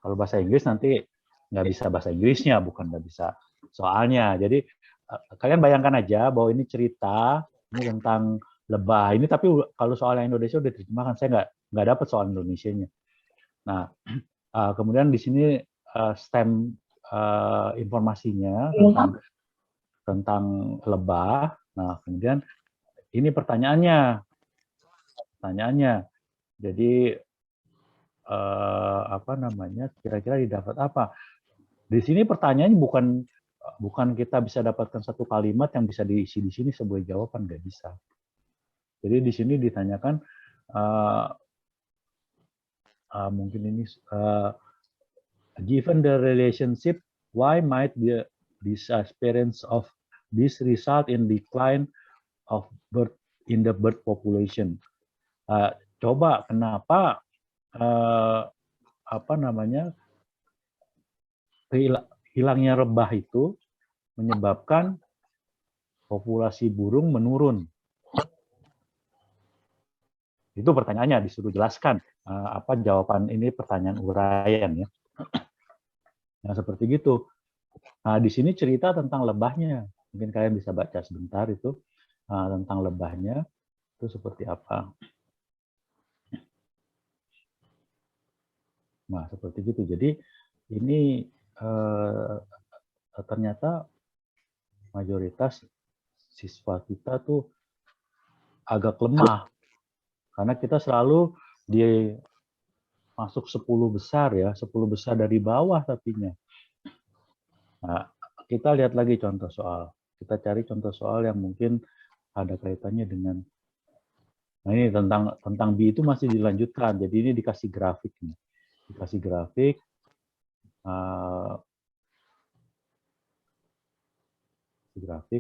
Kalau bahasa Inggris nanti nggak bisa bahasa Inggrisnya, bukan nggak bisa soalnya. Jadi kalian bayangkan aja bahwa ini cerita ini tentang lebah ini, tapi kalau soal yang Indonesia udah diterjemahkan, saya nggak dapat soal Indonesianya. Nah, kemudian di sini stem informasinya tentang lebah. Nah, kemudian ini pertanyaannya. Jadi apa namanya? Kira-kira didapat apa? Di sini pertanyaannya bukan kita bisa dapatkan satu kalimat yang bisa diisi di sini sebagai jawaban, nggak bisa. Jadi di sini ditanyakan mungkin ini given the relationship, why might the disappearance of this result in decline of bird in the bird population? Coba kenapa apa namanya hilangnya lebah itu menyebabkan populasi burung menurun? Itu pertanyaannya, disuruh jelaskan apa jawaban ini, pertanyaan uraian ya. Nah, seperti gitu. Nah, di sini cerita tentang lebahnya. Mungkin kalian bisa baca sebentar itu tentang lebahnya itu seperti apa. Nah, seperti gitu. Jadi ini ternyata mayoritas siswa kita tuh agak lemah karena kita selalu di masuk 10 besar ya, 10 besar dari bawah tapinya. Nah, kita lihat lagi contoh soal. Kita cari contoh soal yang mungkin ada kaitannya dengan, nah ini tentang B itu masih dilanjutkan. Jadi ini dikasih grafik nih. Dikasih grafik.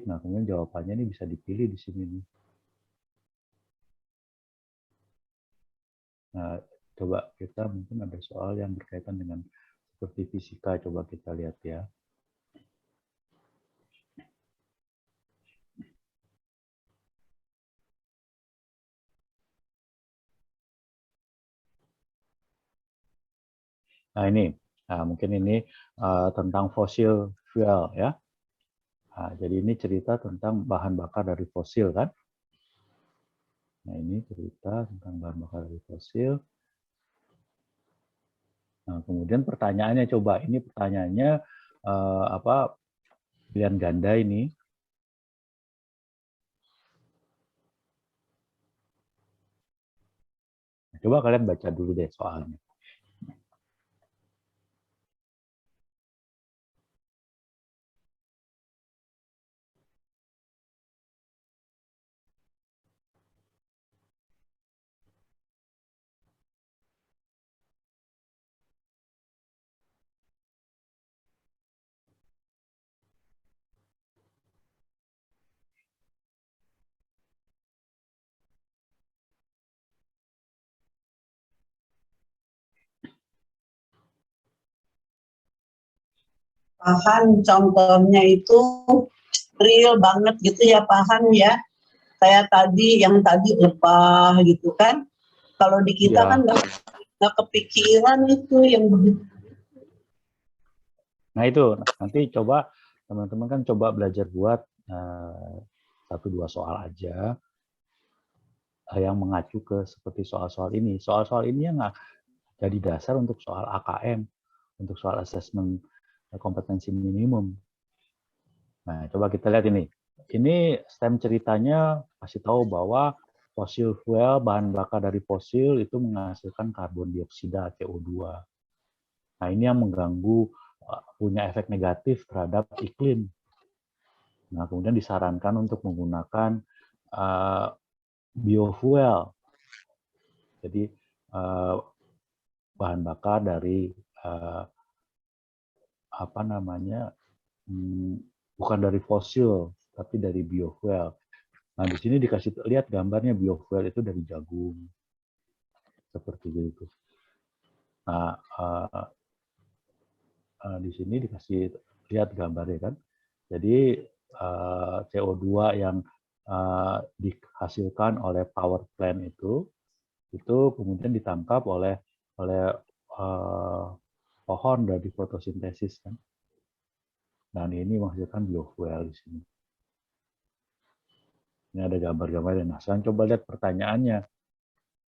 Nah kemudian jawabannya ini bisa dipilih di sini nih. Nah, coba kita mungkin ada soal yang berkaitan dengan seperti fisika, coba kita lihat ya. Nah ini, mungkin ini tentang fossil fuel ya. Nah, jadi ini cerita tentang bahan bakar dari fosil kan. Nah ini cerita tentang bahan bakar dari fosil. Nah kemudian pertanyaannya coba, ini pertanyaannya apa, pilihan ganda ini. Coba kalian baca dulu deh soalnya. Pahan contohnya itu real banget gitu ya, Pahan ya. Kayak tadi, yang tadi lebah gitu kan. Kalau di kita Ya. kan nggak kepikiran itu yang begitu. Nah itu, nanti coba teman-teman kan coba belajar buat 1-2 soal aja yang mengacu ke seperti soal-soal ini. Soal-soal ini yang jadi dasar untuk soal AKM, untuk soal assessment kompetensi minimum. Nah, coba kita lihat ini. Ini stem ceritanya kasih tahu bahwa fossil fuel, bahan bakar dari fosil itu menghasilkan karbon dioksida, CO2. Nah, ini yang mengganggu, punya efek negatif terhadap iklim. Nah, kemudian disarankan untuk menggunakan biofuel. Jadi, bahan bakar dari apa namanya, bukan dari fosil, tapi dari biofuel. Nah, di sini dikasih lihat gambarnya, biofuel itu dari jagung. Seperti itu. Nah, di sini dikasih lihat gambarnya kan. Jadi CO2 yang dihasilkan oleh power plant itu kemudian ditangkap oleh pohon dari fotosintesis kan. Dan ini menghasilkan biofuel di sini. Ini ada gambar-gambarnya. Nah, sekarang coba lihat pertanyaannya.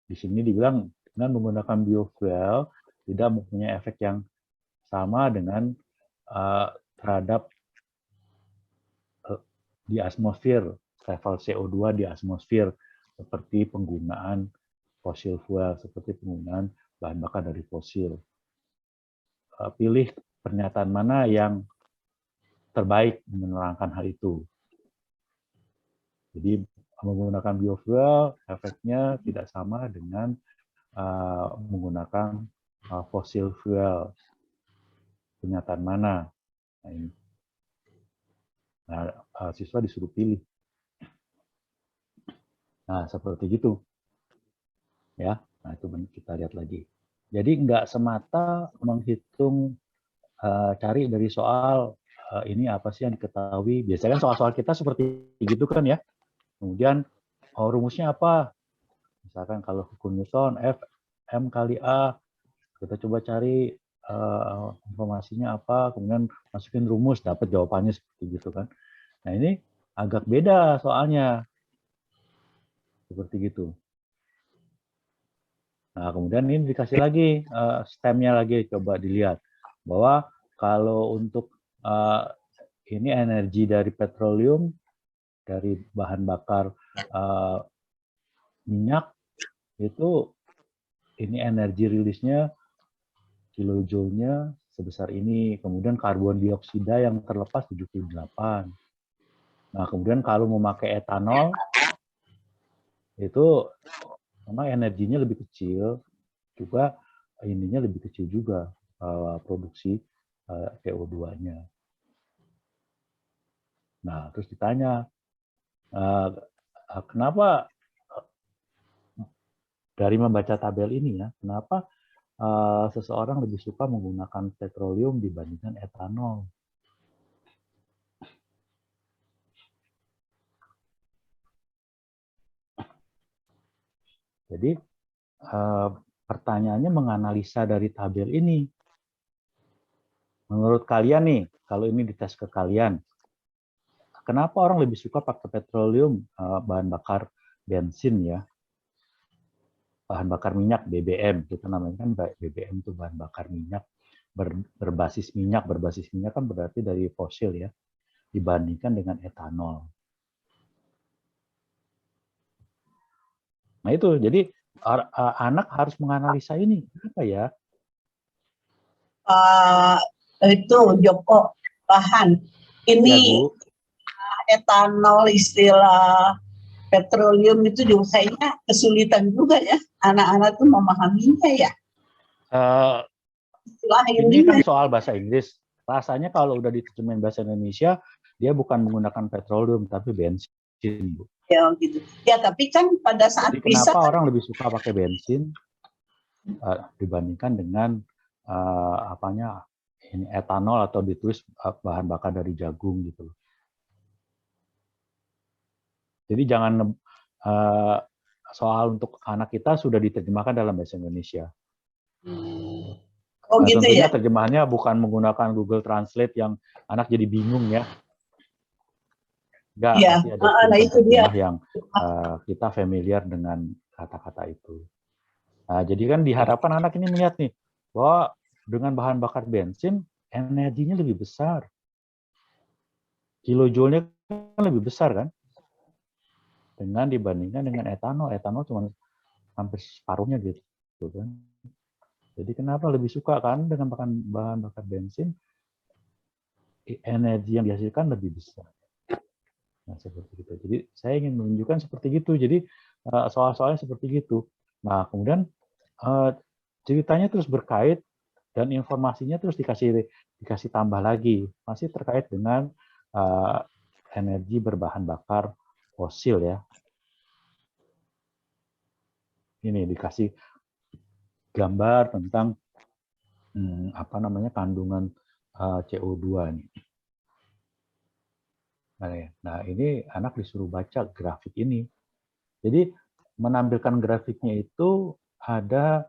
Di sini dibilang dengan menggunakan biofuel tidak mempunyai efek yang sama dengan terhadap di atmosfer, level CO2 di atmosfer, seperti penggunaan fossil fuel, seperti penggunaan bahan bakar dari fosil. Pilih pernyataan mana yang terbaik menerangkan hal itu. Jadi menggunakan biofuel efeknya tidak sama dengan menggunakan fossil fuel. Pernyataan mana? Nah, ini. Nah, siswa disuruh pilih. Nah, seperti gitu. Ya, nah itu kita lihat lagi. Jadi nggak semata menghitung cari dari soal ini apa sih yang diketahui. Biasanya kan soal-soal kita seperti gitu kan ya. Kemudian rumusnya apa? Misalkan kalau hukum Newton F M kali A, kita coba cari informasinya apa, kemudian masukin rumus, dapat jawabannya seperti gitu kan. Nah ini agak beda soalnya, seperti gitu. Nah kemudian ini dikasih lagi stemnya lagi, coba dilihat bahwa kalau untuk ini energi dari petroleum, dari bahan bakar minyak itu ini energi rilisnya kilojoule-nya sebesar ini, kemudian karbon dioksida yang terlepas 78. Nah, kemudian kalau memakai etanol, itu memang energinya lebih kecil, juga ininya lebih kecil juga produksi CO2-nya. Nah, terus ditanya, kenapa dari membaca tabel ini ya, kenapa seseorang lebih suka menggunakan petroleum dibandingkan etanol? Jadi pertanyaannya menganalisa dari tabel ini. Menurut kalian nih, kalau ini dites ke kalian, kenapa orang lebih suka pakai petroleum, bahan bakar bensin ya, bahan bakar minyak BBM, kita namanya kan BBM itu bahan bakar minyak berbasis minyak kan berarti dari fosil ya, dibandingkan dengan etanol. Nah itu, jadi anak harus menganalisa ini, apa ya? Itu Joko, bahan. Ini Ya, Bu. Etanol, istilah petroleum itu juga kayaknya kesulitan juga ya anak-anak tuh memahaminya ya. Ini kan soal bahasa Inggris. Rasanya kalau udah diterjemahin bahasa Indonesia, dia bukan menggunakan petroleum tapi bensin, Bu. Ya gitu. Ya tapi kan pada saat jadi kenapa orang lebih suka pakai bensin dibandingkan dengan ini etanol atau ditulis bahan bakar dari jagung gitu. Jadi jangan soal untuk anak kita sudah diterjemahkan dalam bahasa Indonesia. Oh nah, gitu tentunya ya. Terjemahannya bukan menggunakan Google Translate yang anak jadi bingung ya. Enggak, Ya, pasti ada itu dia. yang kita familiar dengan kata-kata itu. Nah, jadi kan diharapkan anak ini melihat nih, bahwa dengan bahan bakar bensin, energinya lebih besar. Kilojoule-nya kan lebih besar kan? Dibandingkan dengan etanol. Etanol cuma hampir separuhnya gitu kan. Jadi kenapa lebih suka kan dengan bahan bakar bensin, energi yang dihasilkan lebih besar. Nah, seperti itu. Jadi saya ingin menunjukkan seperti itu. Jadi soal-soalnya seperti gitu. Nah, kemudian ceritanya terus berkait dan informasinya terus dikasih tambah lagi. Masih terkait dengan energi berbahan bakar fosil ya. Ini dikasih gambar tentang kandungan CO2 nih. Nah, ini anak disuruh baca grafik ini. Jadi menampilkan grafiknya itu ada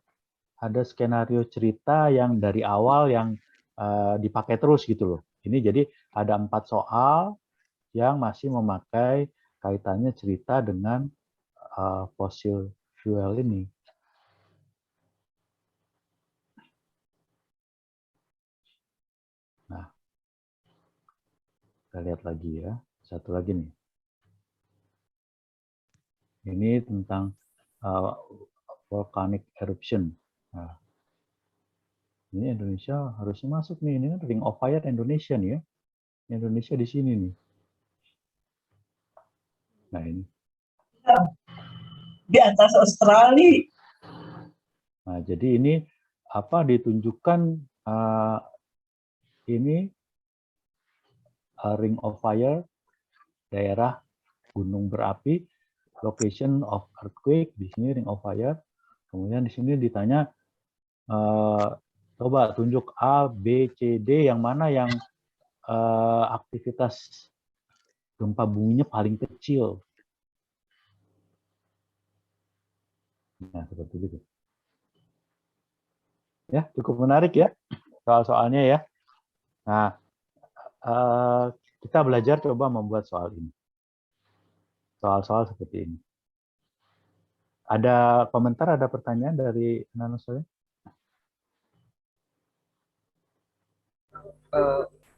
ada skenario cerita yang dari awal yang dipakai terus gitu loh. Ini jadi ada 4 soal yang masih memakai kaitannya cerita dengan fossil fuel ini. Nah, kita lihat lagi ya. Satu lagi nih. Ini tentang volcanic eruption. Nah, ini Indonesia harusnya masuk nih. Ini kan Ring of Fire Indonesia nih ya. Indonesia di sini nih. Nah ini. Di atas Australia. Nah jadi ini apa ditunjukkan ini Ring of Fire, daerah gunung berapi, location of earthquake, di sini Ring of Fire. Kemudian di sini ditanya coba tunjuk A, B, C, D yang mana yang aktivitas gempa buminya paling kecil. Nah, seperti itu. Ya, cukup menarik ya soal-soalnya ya. Nah, kita belajar coba membuat soal ini. Soal-soal seperti ini. Ada komentar, ada pertanyaan dari anak-anak saya?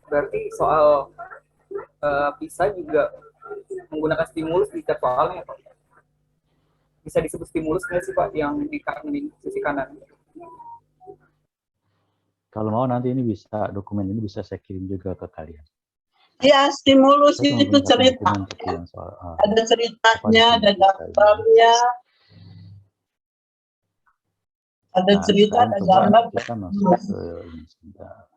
Berarti soal bisa juga menggunakan stimulus di setiap soalnya, Pak. Bisa disebut stimulus nggak sih, Pak, yang di kanan, sisi kanan? Kalau mau nanti ini bisa, dokumen ini bisa saya kirim juga ke kalian. Ya, stimulus Saya itu cerita. yang soal, ada ceritanya, ada gambarnya. Ada cerita, ada gambar. Kita masuk ke ini sebentar.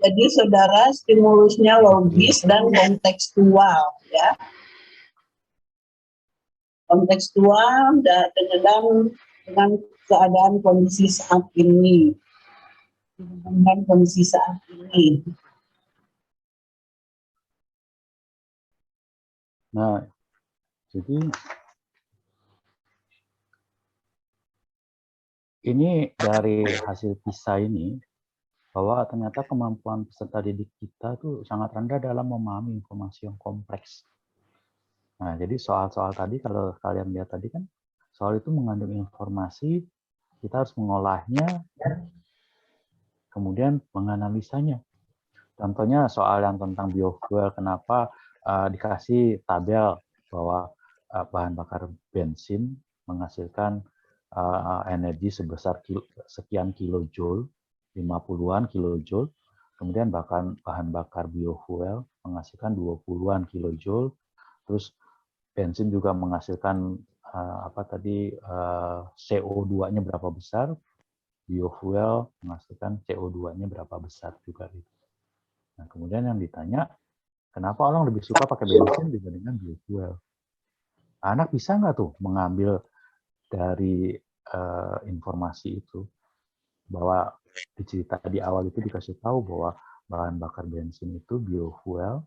Jadi saudara, stimulusnya logis dan kontekstual, ya. Kontekstual dengan keadaan kondisi saat ini. Dengan kondisi saat ini. Nah, jadi ini dari hasil PISA ini, bahwa ternyata kemampuan peserta didik kita tuh sangat rendah dalam memahami informasi yang kompleks. Nah, jadi soal-soal tadi, kalau kalian lihat tadi kan, soal itu mengandung informasi, kita harus mengolahnya, kemudian menganalisanya. Contohnya soal yang tentang biofuel, kenapa dikasih tabel bahwa bahan bakar bensin menghasilkan energi sebesar sekian kilojoule, 50-an kilojoule, kemudian bahkan bahan bakar biofuel menghasilkan 20-an kilojoule, terus bensin juga menghasilkan CO2-nya berapa besar, biofuel menghasilkan CO2-nya berapa besar juga. Nah, kemudian yang ditanya, kenapa orang lebih suka pakai bensin dibandingkan biofuel? Anak bisa nggak tuh mengambil dari informasi itu, bahwa di cerita di awal itu dikasih tahu bahwa bahan bakar bensin itu biofuel,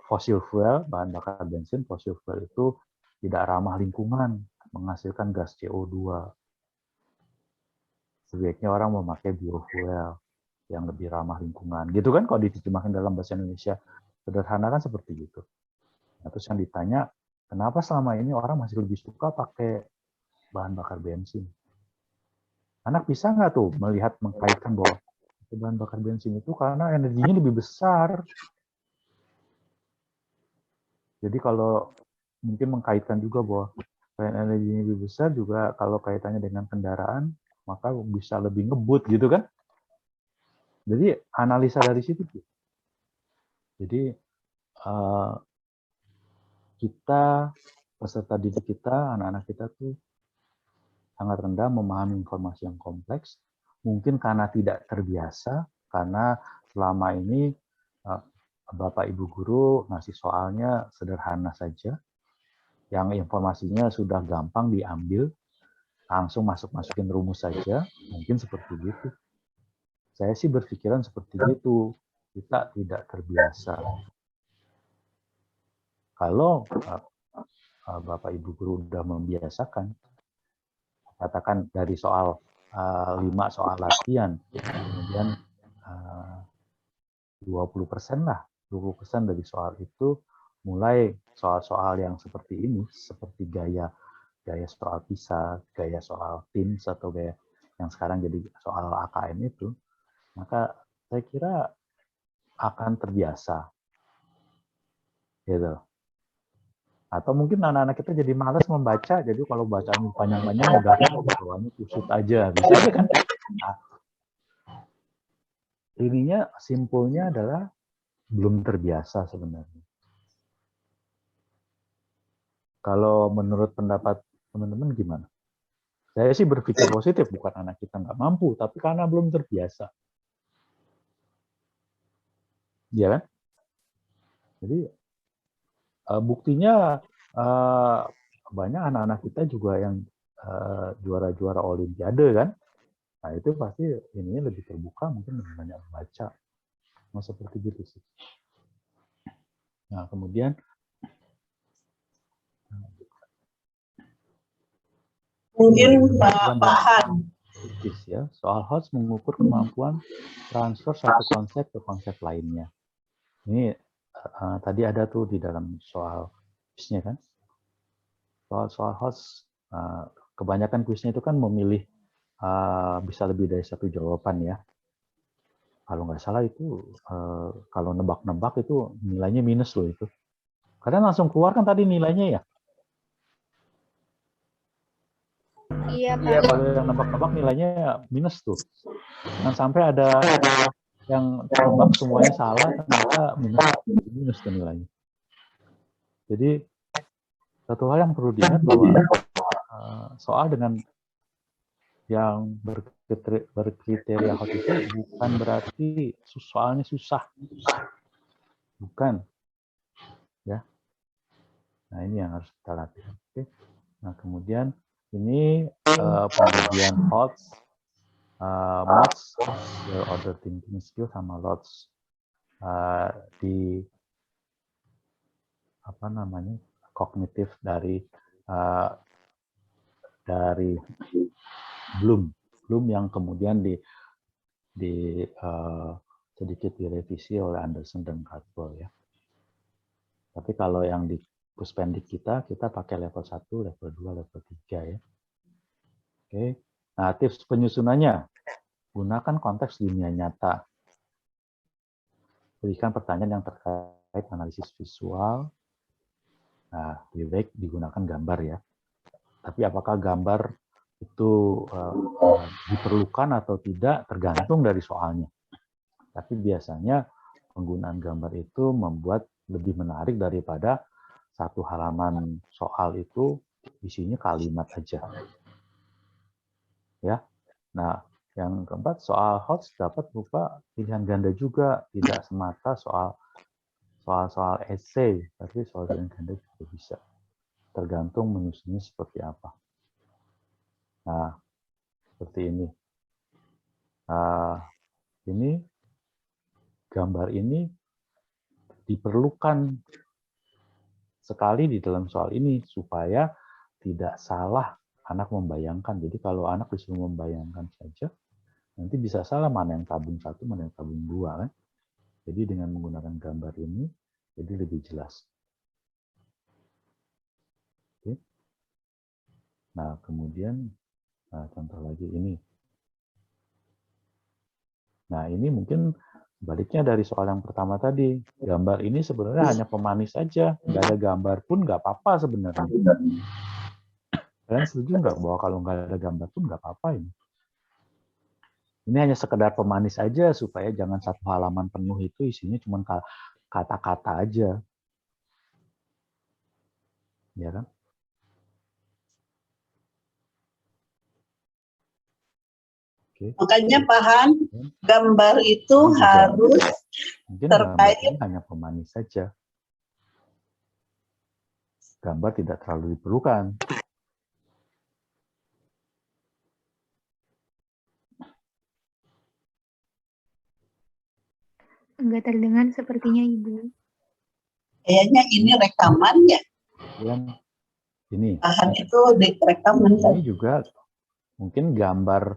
fossil fuel, bahan bakar bensin fossil fuel itu tidak ramah lingkungan, menghasilkan gas CO2. Sebaiknya orang memakai biofuel yang lebih ramah lingkungan. Gitu kan kalau diterjemahkan dalam bahasa Indonesia sederhana kan seperti gitu. Nah, terus yang ditanya, kenapa selama ini orang masih lebih suka pakai bahan bakar bensin? Anak bisa nggak tuh melihat, mengkaitkan bahwa bahan bakar bensin itu karena energinya lebih besar. Jadi kalau mungkin mengkaitkan juga bahwa selain energinya lebih besar juga kalau kaitannya dengan kendaraan, maka bisa lebih ngebut gitu kan. Jadi analisa dari situ. Jadi kita, peserta didik kita, anak-anak kita tuh sangat rendah memahami informasi yang kompleks, mungkin karena tidak terbiasa, karena selama ini Bapak Ibu guru ngasih soalnya sederhana saja, yang informasinya sudah gampang diambil, langsung masukin rumus saja, mungkin seperti itu. Saya sih berpikiran seperti itu, kita tidak terbiasa. Kalau Bapak Ibu guru udah membiasakan, katakan dari soal 5 soal latihan, kemudian 20% lah, 20% dari soal itu mulai soal-soal yang seperti ini, seperti gaya soal PISA, gaya soal TIMSS, atau gaya yang sekarang jadi soal AKM itu, maka saya kira akan terbiasa. Gitu. Atau mungkin anak-anak kita jadi malas membaca, jadi kalau bacaan panjang-panjang udah bawahnya kusut aja, bisa aja kan? Nah, ininya simpulnya adalah belum terbiasa sebenarnya. Kalau menurut pendapat teman-teman gimana? Saya sih berpikir positif, bukan anak kita nggak mampu, tapi karena belum terbiasa. Iya kan? Jadi buktinya banyak anak-anak kita juga yang juara-juara Olimpiade kan? Nah itu pasti ininya lebih terbuka, mungkin lebih banyak membaca. Nah, seperti gitu sih. Nah kemudian Mungkin Pak Han. Ya, soal HOTS mengukur kemampuan transfer satu konsep ke konsep lainnya. Ini tadi ada tuh di dalam soal kuisnya kan. Soal HOTS, kebanyakan kuisnya itu kan memilih bisa lebih dari satu jawaban ya. Kalau nggak salah itu, kalau nebak-nebak itu nilainya minus loh itu. Karena langsung keluar kan tadi nilainya ya. Iya, Ya, Pak. kalau yang nebak-nebak nilainya minus tuh. Jangan sampai ada yang nebak semuanya salah, ternyata minus tuh nilainya. Jadi, satu hal yang perlu diingat bahwa soal dengan yang berkriteria HOT itu bukan berarti soalnya susah. Bukan. Ya. Nah, ini yang harus kita latih. Oke. Nah, kemudian ini pembagian HOTS, MOTS, Higher Order Thinking Skill, sama LOTS di apa namanya kognitif dari Bloom yang kemudian sedikit direvisi oleh Anderson dan Caldwell ya. Tapi kalau yang di Puspendik kita pakai level 1, level 2, level 3 ya. Oke. Nah, tips penyusunannya, gunakan konteks dunia nyata. Berikan pertanyaan yang terkait analisis visual. Nah, lebih baik digunakan gambar ya. Tapi apakah gambar itu diperlukan atau tidak tergantung dari soalnya. Tapi biasanya penggunaan gambar itu membuat lebih menarik daripada satu halaman soal itu isinya kalimat aja. Ya. Nah, yang keempat, soal HOTS dapat berupa pilihan ganda juga, tidak semata soal essay, tapi soal pilihan ganda juga bisa. Tergantung menyusunnya seperti apa. Nah, seperti ini. Ini gambar ini diperlukan sekali di dalam soal ini supaya tidak salah anak membayangkan. Jadi kalau anak disuruh membayangkan saja, nanti bisa salah mana yang tabung 1, mana yang tabung 2 kan. Jadi dengan menggunakan gambar ini, jadi lebih jelas. Oke. Nah, kemudian contoh lagi ini. Nah, ini mungkin baliknya dari soal yang pertama tadi. Gambar ini sebenarnya hanya pemanis saja. Nggak ada gambar pun nggak apa-apa sebenarnya. Kalian setuju nggak bahwa kalau nggak ada gambar pun nggak apa-apa ini? Ini hanya sekedar pemanis aja supaya jangan satu halaman penuh itu isinya cuma kata-kata aja. Ya kan? Makanya paham gambar itu Ini juga harus mungkin terkait. gambar ini hanya pemanis saja. Gambar tidak terlalu diperlukan. Enggak terdengar sepertinya Ibu. Kayaknya ini rekaman ya. Yang ini Bahan itu di rekaman. ini juga mungkin gambar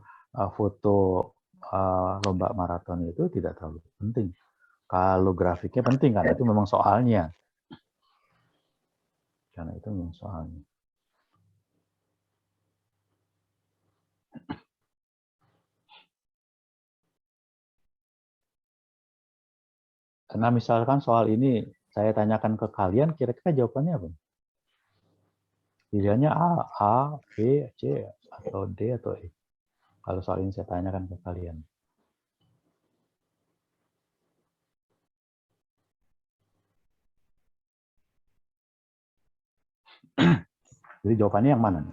foto lomba maraton itu tidak terlalu penting. Kalau grafiknya penting karena itu memang soalnya. Karena itu memang soalnya. Karena misalkan soal ini saya tanyakan ke kalian, kira-kira jawabannya apa? Pilihannya A, B, C, atau D, atau E. Kalau soal ini saya tanyakan ke kalian. Jadi jawabannya yang mana?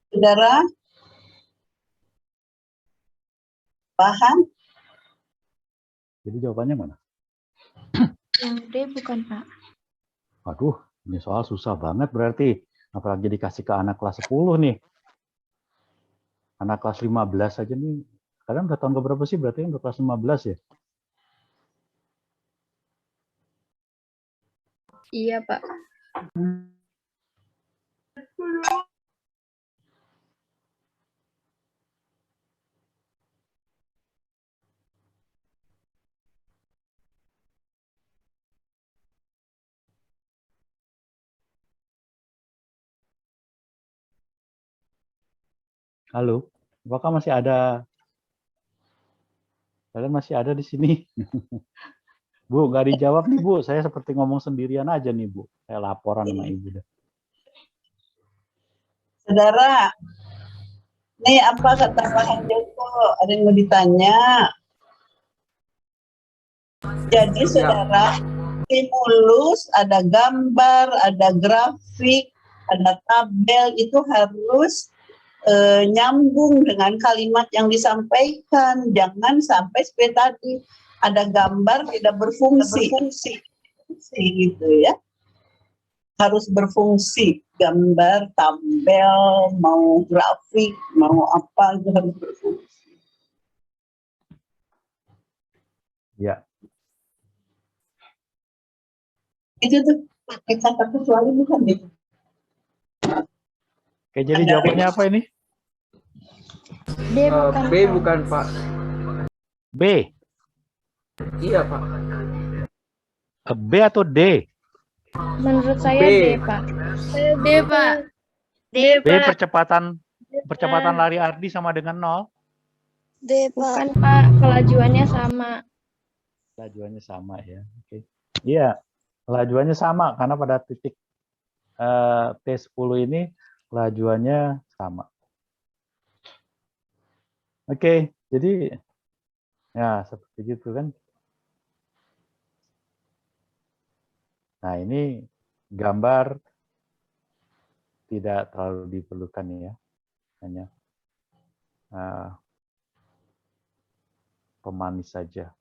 Saudara, paham? Jadi jawabannya mana? Yang D bukan Pak. Waduh, ini soal susah banget berarti. Apalagi dikasih ke anak kelas 10 nih. Anak kelas 15 aja nih. Kalian udah tahun keberapa sih? Berarti udah kelas 15 ya? Iya Pak. Halo, apakah masih ada? Kalian masih ada di sini? Bu, nggak dijawab nih Bu. Saya seperti ngomong sendirian aja nih Bu. Saya laporan sama Ibu dah. Saudara, nih apa kata Pak Handoko? Ada yang mau ditanya? Jadi saudara, stimulus, ada gambar, ada grafik, ada tabel, itu harus nyambung dengan kalimat yang disampaikan. Jangan sampai seperti tadi ada gambar tidak berfungsi. Gitu ya. Harus berfungsi. Gambar, tabel, mau grafik, mau apa itu harus berfungsi. Ya. Itu tuh pakai kata kecuali bukan gitu. Oke, jadi jawabannya apa ini? D bukan B Pak. bukan Pak. B. Iya Pak. B atau D? Menurut saya B. D Pak. D Pak. D B percepatan lari Ardi sama dengan 0. D Pak. Bukan Pak, kelajuannya sama. Kelajuannya sama ya. Oke. Iya, kelajuannya sama karena pada titik T10 ini kelajuannya sama. Oke, jadi ya seperti itu kan. Nah, ini gambar tidak terlalu diperlukan ya. Hanya pemanis saja.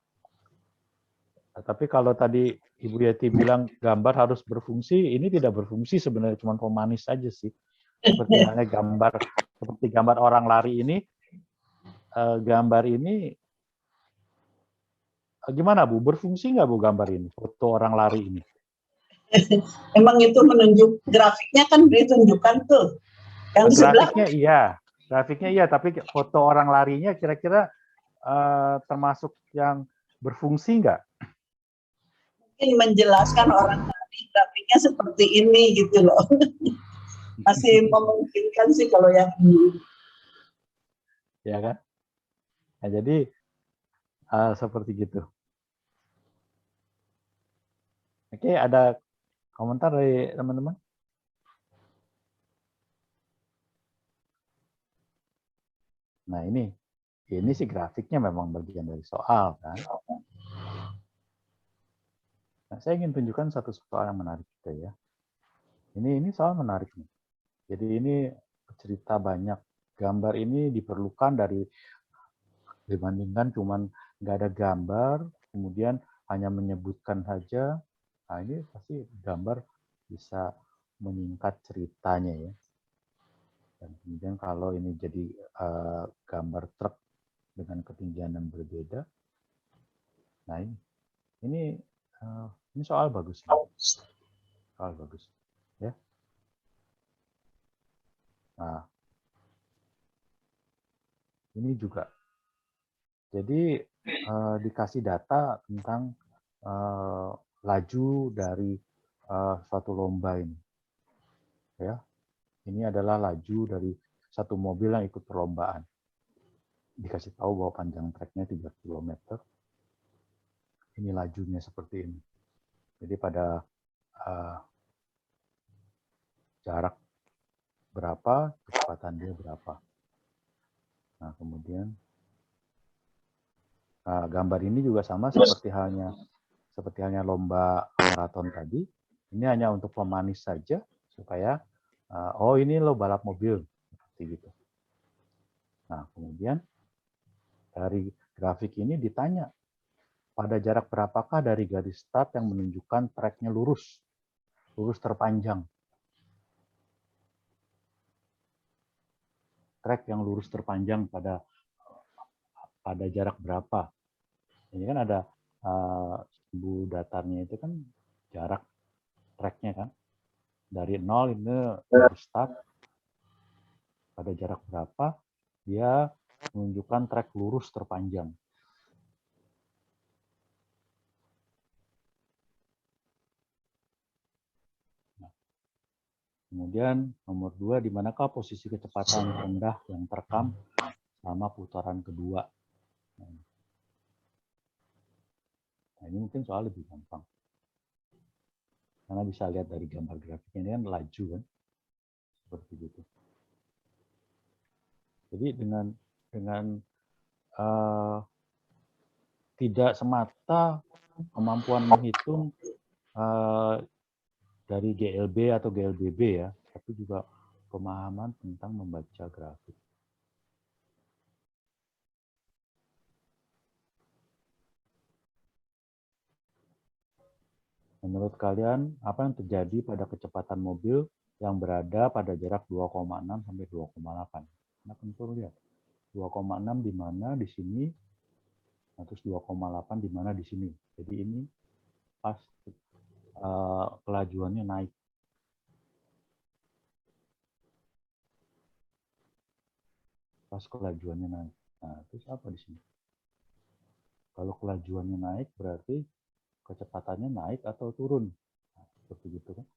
Tapi kalau tadi Ibu Yati bilang gambar harus berfungsi, ini tidak berfungsi sebenarnya, cuma pemanis saja sih. Seperti halnya seperti gambar orang lari ini, gambar ini gimana Bu? Berfungsi nggak Bu gambar ini? Foto orang lari ini? Emang itu menunjuk grafiknya kan ditunjukkan tuh. Yang di sebelah Grafiknya iya, tapi foto orang larinya kira-kira termasuk yang berfungsi nggak? mungkin menjelaskan orang tadi grafiknya seperti ini gitu loh. Masih memungkinkan sih kalau yang ini. Ya kan? Nah, jadi seperti gitu. Oke, ada komentar dari teman-teman? Nah, ini sih grafiknya memang bagian dari soal kan. Nah, saya ingin tunjukkan satu soal yang menarik juga ya. Ini soal menarik nih. Jadi ini cerita banyak. Gambar ini diperlukan dibandingkan cuman nggak ada gambar, kemudian hanya menyebutkan saja. Nah, ini pasti gambar bisa menyingkat ceritanya ya. Dan kemudian kalau ini jadi gambar truk dengan ketinggian yang berbeda, nah ini soal bagus, soal bagus, ya. Nah, ini juga, jadi dikasih data tentang laju dari suatu lomba ini, ya. Ini adalah laju dari satu mobil yang ikut perlombaan. Dikasih tahu bahwa panjang treknya 3 km. Ini lajunya seperti ini. Jadi pada jarak berapa, kecepatan dia berapa. Nah, kemudian gambar ini juga sama seperti halnya lomba maraton tadi. Ini hanya untuk pemanis saja supaya oh ini lo balap mobil seperti gitu. Nah, kemudian dari grafik ini ditanya pada jarak berapakah dari garis start yang menunjukkan treknya lurus terpanjang. Trek yang lurus terpanjang pada jarak berapa? Ini kan ada sumbu datarnya itu kan jarak treknya kan. Dari 0 ini garis start pada jarak berapa dia menunjukkan trek lurus terpanjang. Nah, kemudian nomor 2, di manakah posisi kecepatan rendah yang terekam selama putaran kedua? Nah, ini mungkin soal lebih gampang. Karena bisa lihat dari gambar grafiknya ini kan laju kan. Seperti itu. Jadi dengan tidak semata kemampuan menghitung dari GLB atau GLBB ya, tapi juga pemahaman tentang membaca grafik. Menurut kalian, apa yang terjadi pada kecepatan mobil yang berada pada jarak 2,6 sampai 2,8? Nah, tentu lihat. 2,6 di mana di sini, terus 2,8 di mana di sini. Jadi ini pas kelajuannya naik. Pas kelajuannya naik. Nah, terus apa di sini? Kalau kelajuannya naik berarti kecepatannya naik atau turun. Nah, seperti gitu kan.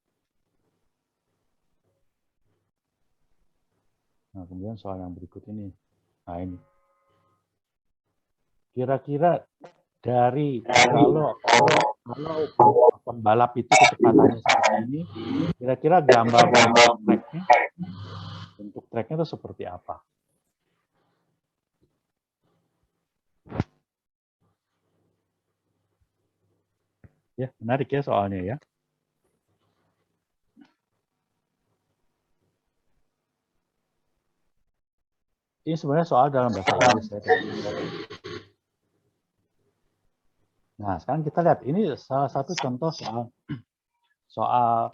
Nah, kemudian soal yang berikut ini. Nah, ini. Kira-kira dari kalau pembalap itu kecepatannya seperti ini, kira-kira gambar treknya, bentuk treknya itu seperti apa? Ya, menarik ya soalnya ya. Ini sebenarnya soal dalam bahasa Inggris ya. Nah, sekarang kita lihat ini salah satu contoh soal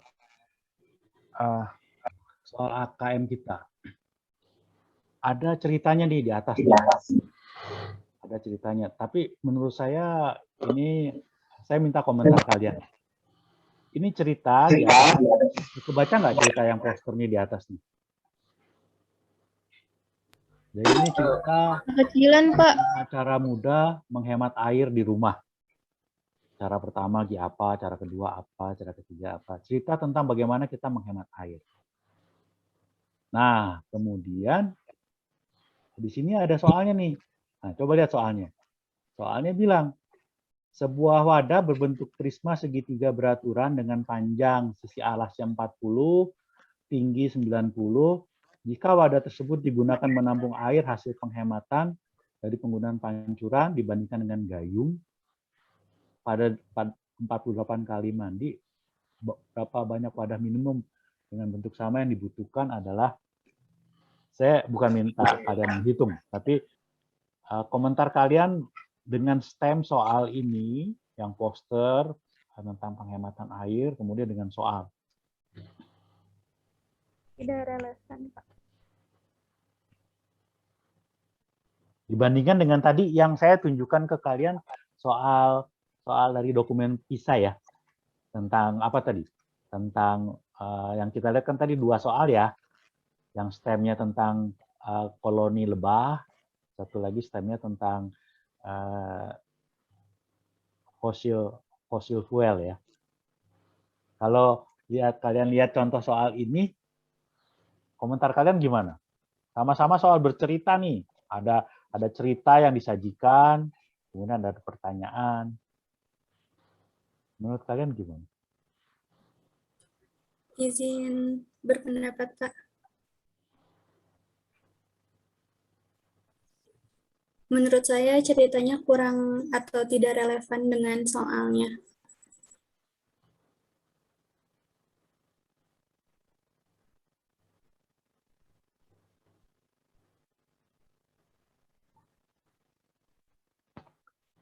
AKM kita. Ada ceritanya nih di atas. Ada ceritanya. Tapi menurut saya ini saya minta komentar kalian. Ini cerita di atas. Kebaca nggak cerita yang posternya di atas nih? Jadi ini cerita Kecilan, Pak. cara mudah menghemat air di rumah. Cara pertama lagi apa, cara kedua apa, cara ketiga apa. Cerita tentang bagaimana kita menghemat air. Nah, kemudian di sini ada soalnya nih. Nah, coba lihat soalnya. Soalnya bilang, sebuah wadah berbentuk prisma segitiga beraturan dengan panjang sisi alasnya 40, tinggi 90. Jika wadah tersebut digunakan menampung air hasil penghematan dari penggunaan pancuran dibandingkan dengan gayung, pada 48 kali mandi, berapa banyak wadah minimum dengan bentuk sama yang dibutuhkan adalah, saya bukan minta kalian menghitung, tapi komentar kalian dengan stem soal ini, yang poster tentang penghematan air, kemudian dengan soal. Tidak relevan, Pak. Dibandingkan dengan tadi yang saya tunjukkan ke kalian soal dari dokumen PISA ya, tentang apa tadi? Tentang yang kita lihat kan tadi 2 soal ya, yang stemnya tentang koloni lebah, satu lagi stemnya tentang fossil fuel ya. Kalau kalian lihat contoh soal ini, komentar kalian gimana? Sama-sama soal bercerita nih, ada cerita yang disajikan, kemudian ada pertanyaan. Menurut kalian gimana? Izin berpendapat, Pak. Menurut saya ceritanya kurang atau tidak relevan dengan soalnya.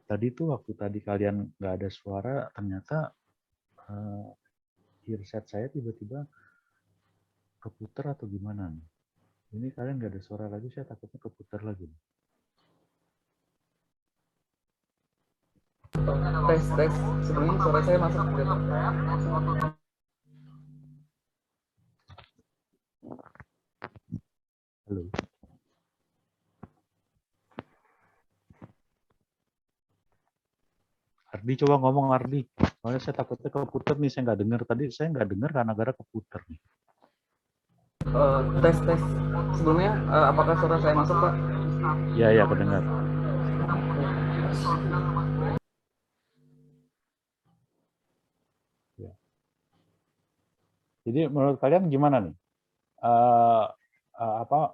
Tadi tuh waktu tadi kalian nggak ada suara, ternyata earset saya tiba-tiba keputar atau gimana nih? Ini kalian nggak ada suara lagi, saya takutnya keputar lagi. Tes. Sebelumnya suara saya masuk. Halo. Ardi, coba ngomong Ardi. Soalnya saya takutnya keputar nih, saya nggak dengar. Tadi saya nggak dengar karena gara keputar nih. Tes. Sebelumnya, apakah suara saya masuk, Pak? Ya, kedengar. Ya. Jadi menurut kalian gimana nih?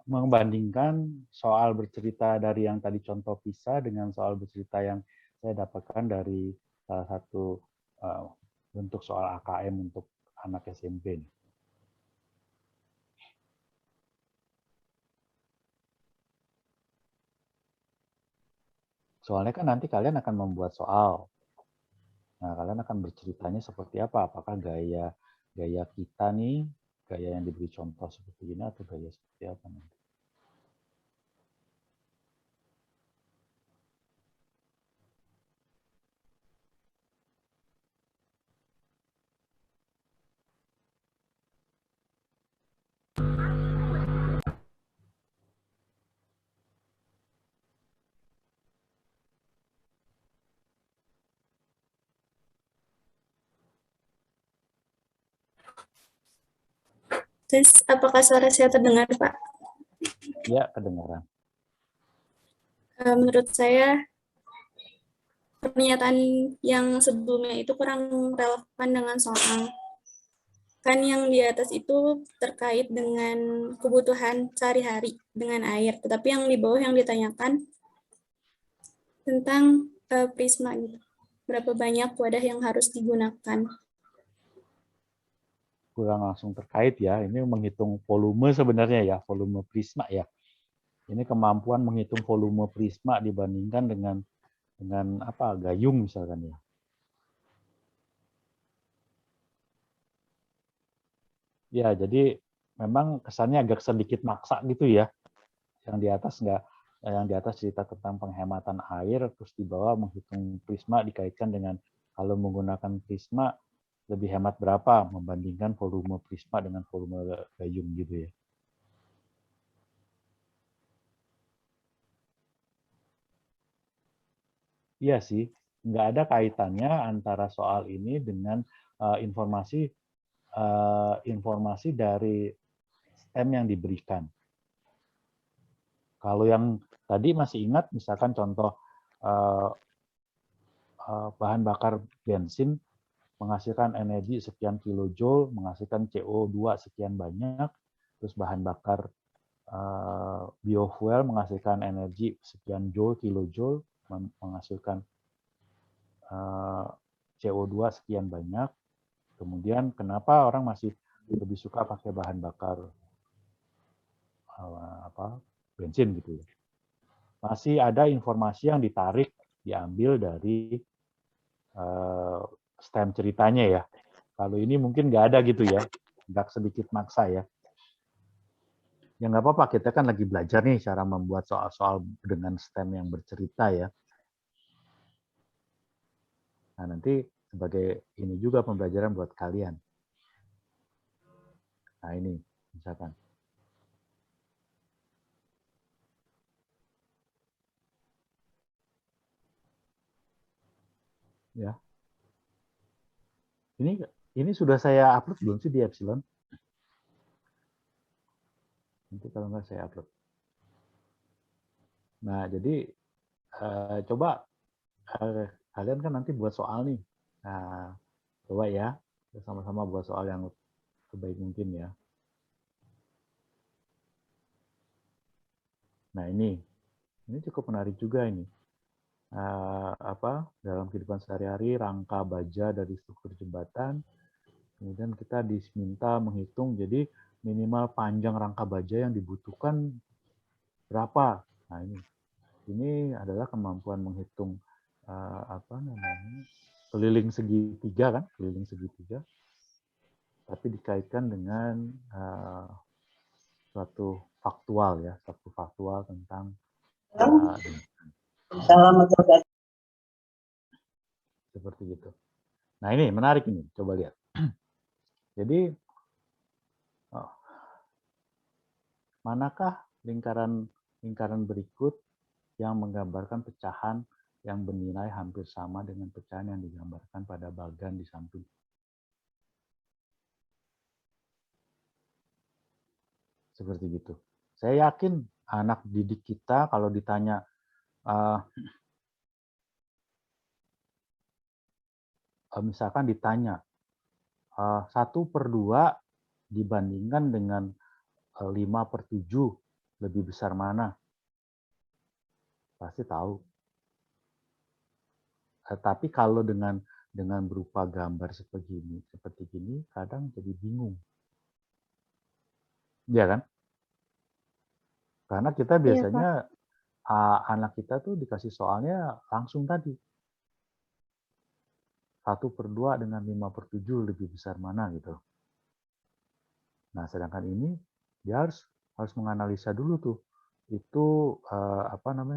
Membandingkan soal bercerita dari yang tadi contoh PISA dengan soal bercerita yang saya dapatkan dari salah satu bentuk soal AKM untuk anak SMP nih. Soalnya kan nanti kalian akan membuat soal. Nah, kalian akan berceritanya seperti apa? Apakah gaya kita nih, gaya yang diberi contoh seperti ini, atau gaya seperti apa nanti? Tes, apakah suara saya terdengar, Pak? Ya, kedengaran. Menurut saya, pernyataan yang sebelumnya itu kurang relevan dengan soal. Kan yang di atas itu terkait dengan kebutuhan sehari-hari dengan air, tetapi yang di bawah yang ditanyakan tentang prisma gitu. Berapa banyak wadah yang harus digunakan? Kurang langsung terkait ya. Ini menghitung volume sebenarnya ya, volume prisma ya. Ini kemampuan menghitung volume prisma dibandingkan dengan gayung misalkan ya. Ya, jadi memang kesannya agak sedikit maksa gitu ya. Yang di atas yang di atas cerita tentang penghematan air, terus di bawah menghitung prisma dikaitkan dengan kalau menggunakan prisma lebih hemat berapa membandingkan volume prisma dengan volume gayung gitu ya. Iya sih, nggak ada kaitannya antara soal ini dengan informasi dari STEM yang diberikan. Kalau yang tadi masih ingat, misalkan contoh bahan bakar bensin menghasilkan energi sekian kilojoule, menghasilkan CO2 sekian banyak, terus bahan bakar biofuel menghasilkan energi sekian joule, kilojoule, menghasilkan CO2 sekian banyak. Kemudian kenapa orang masih lebih suka pakai bahan bakar bensin gitu ya? Masih ada informasi yang ditarik, diambil dari STEM ceritanya ya. Kalau ini mungkin nggak ada gitu ya, nggak sedikit maksa ya. Ya nggak apa-apa, kita kan lagi belajar nih cara membuat soal-soal dengan STEM yang bercerita ya. Nah nanti sebagai ini juga pembelajaran buat kalian. Nah ini misalkan. Ya. Ini sudah saya upload belum sih di Epsilon? Nanti kalau nggak saya upload. Nah, jadi coba kalian kan nanti buat soal nih. Nah, coba ya, sama-sama buat soal yang sebaik mungkin ya. Nah, ini cukup menarik juga ini. Dalam kehidupan sehari-hari, rangka baja dari struktur jembatan, kemudian kita diminta menghitung, jadi minimal panjang rangka baja yang dibutuhkan berapa. Nah, ini adalah kemampuan menghitung keliling segitiga kan, keliling segitiga, tapi dikaitkan dengan suatu faktual ya, tentang seperti itu. Nah ini menarik ini, coba lihat. Jadi manakah lingkaran berikut yang menggambarkan pecahan yang bernilai hampir sama dengan pecahan yang digambarkan pada bagan di samping? Seperti gitu. Saya yakin anak didik kita kalau ditanya misalkan ditanya 1/2 dibandingkan dengan 5/7 lebih besar mana? Pasti tahu. Tapi kalau dengan berupa gambar seperti ini kadang jadi bingung. Iya kan? Karena kita biasanya anak kita tuh dikasih soalnya langsung tadi. 1/2 dengan 5/7 lebih besar mana gitu. Nah, sedangkan ini dia harus menganalisa dulu tuh. Itu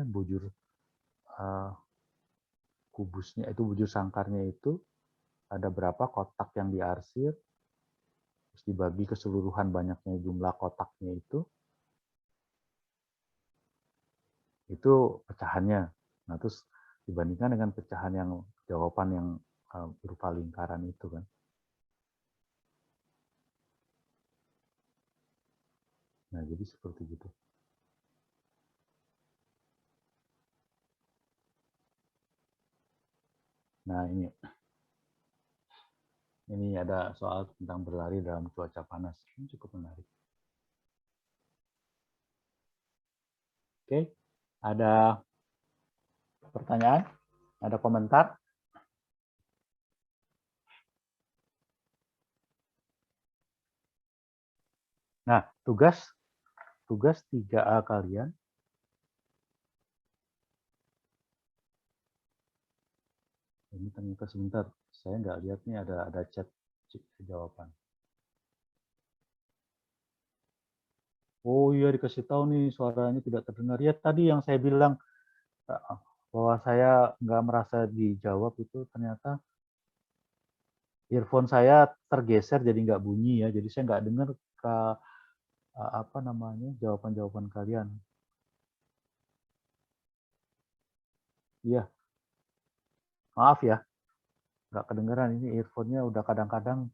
bujur kubusnya, itu bujur sangkarnya itu ada berapa kotak yang diarsir, terus dibagi keseluruhan banyaknya jumlah kotaknya itu pecahannya. Nah, terus dibandingkan dengan pecahan yang jawaban yang berupa lingkaran itu kan. Nah, jadi seperti gitu. Nah, ini ada soal tentang berlari dalam cuaca panas. Ini cukup menarik. Oke, ada pertanyaan? Ada komentar? Nah, tugas 3A kalian ini ternyata sebentar, saya nggak lihat nih ada chat jawaban. Oh iya, dikasih tahu nih suaranya tidak terdengar. Ya tadi yang saya bilang bahwa saya nggak merasa dijawab itu ternyata earphone saya tergeser jadi nggak bunyi ya. Jadi saya nggak dengar jawaban-jawaban kalian. Iya. Maaf ya, nggak kedengeran. Ini earphone-nya udah kadang-kadang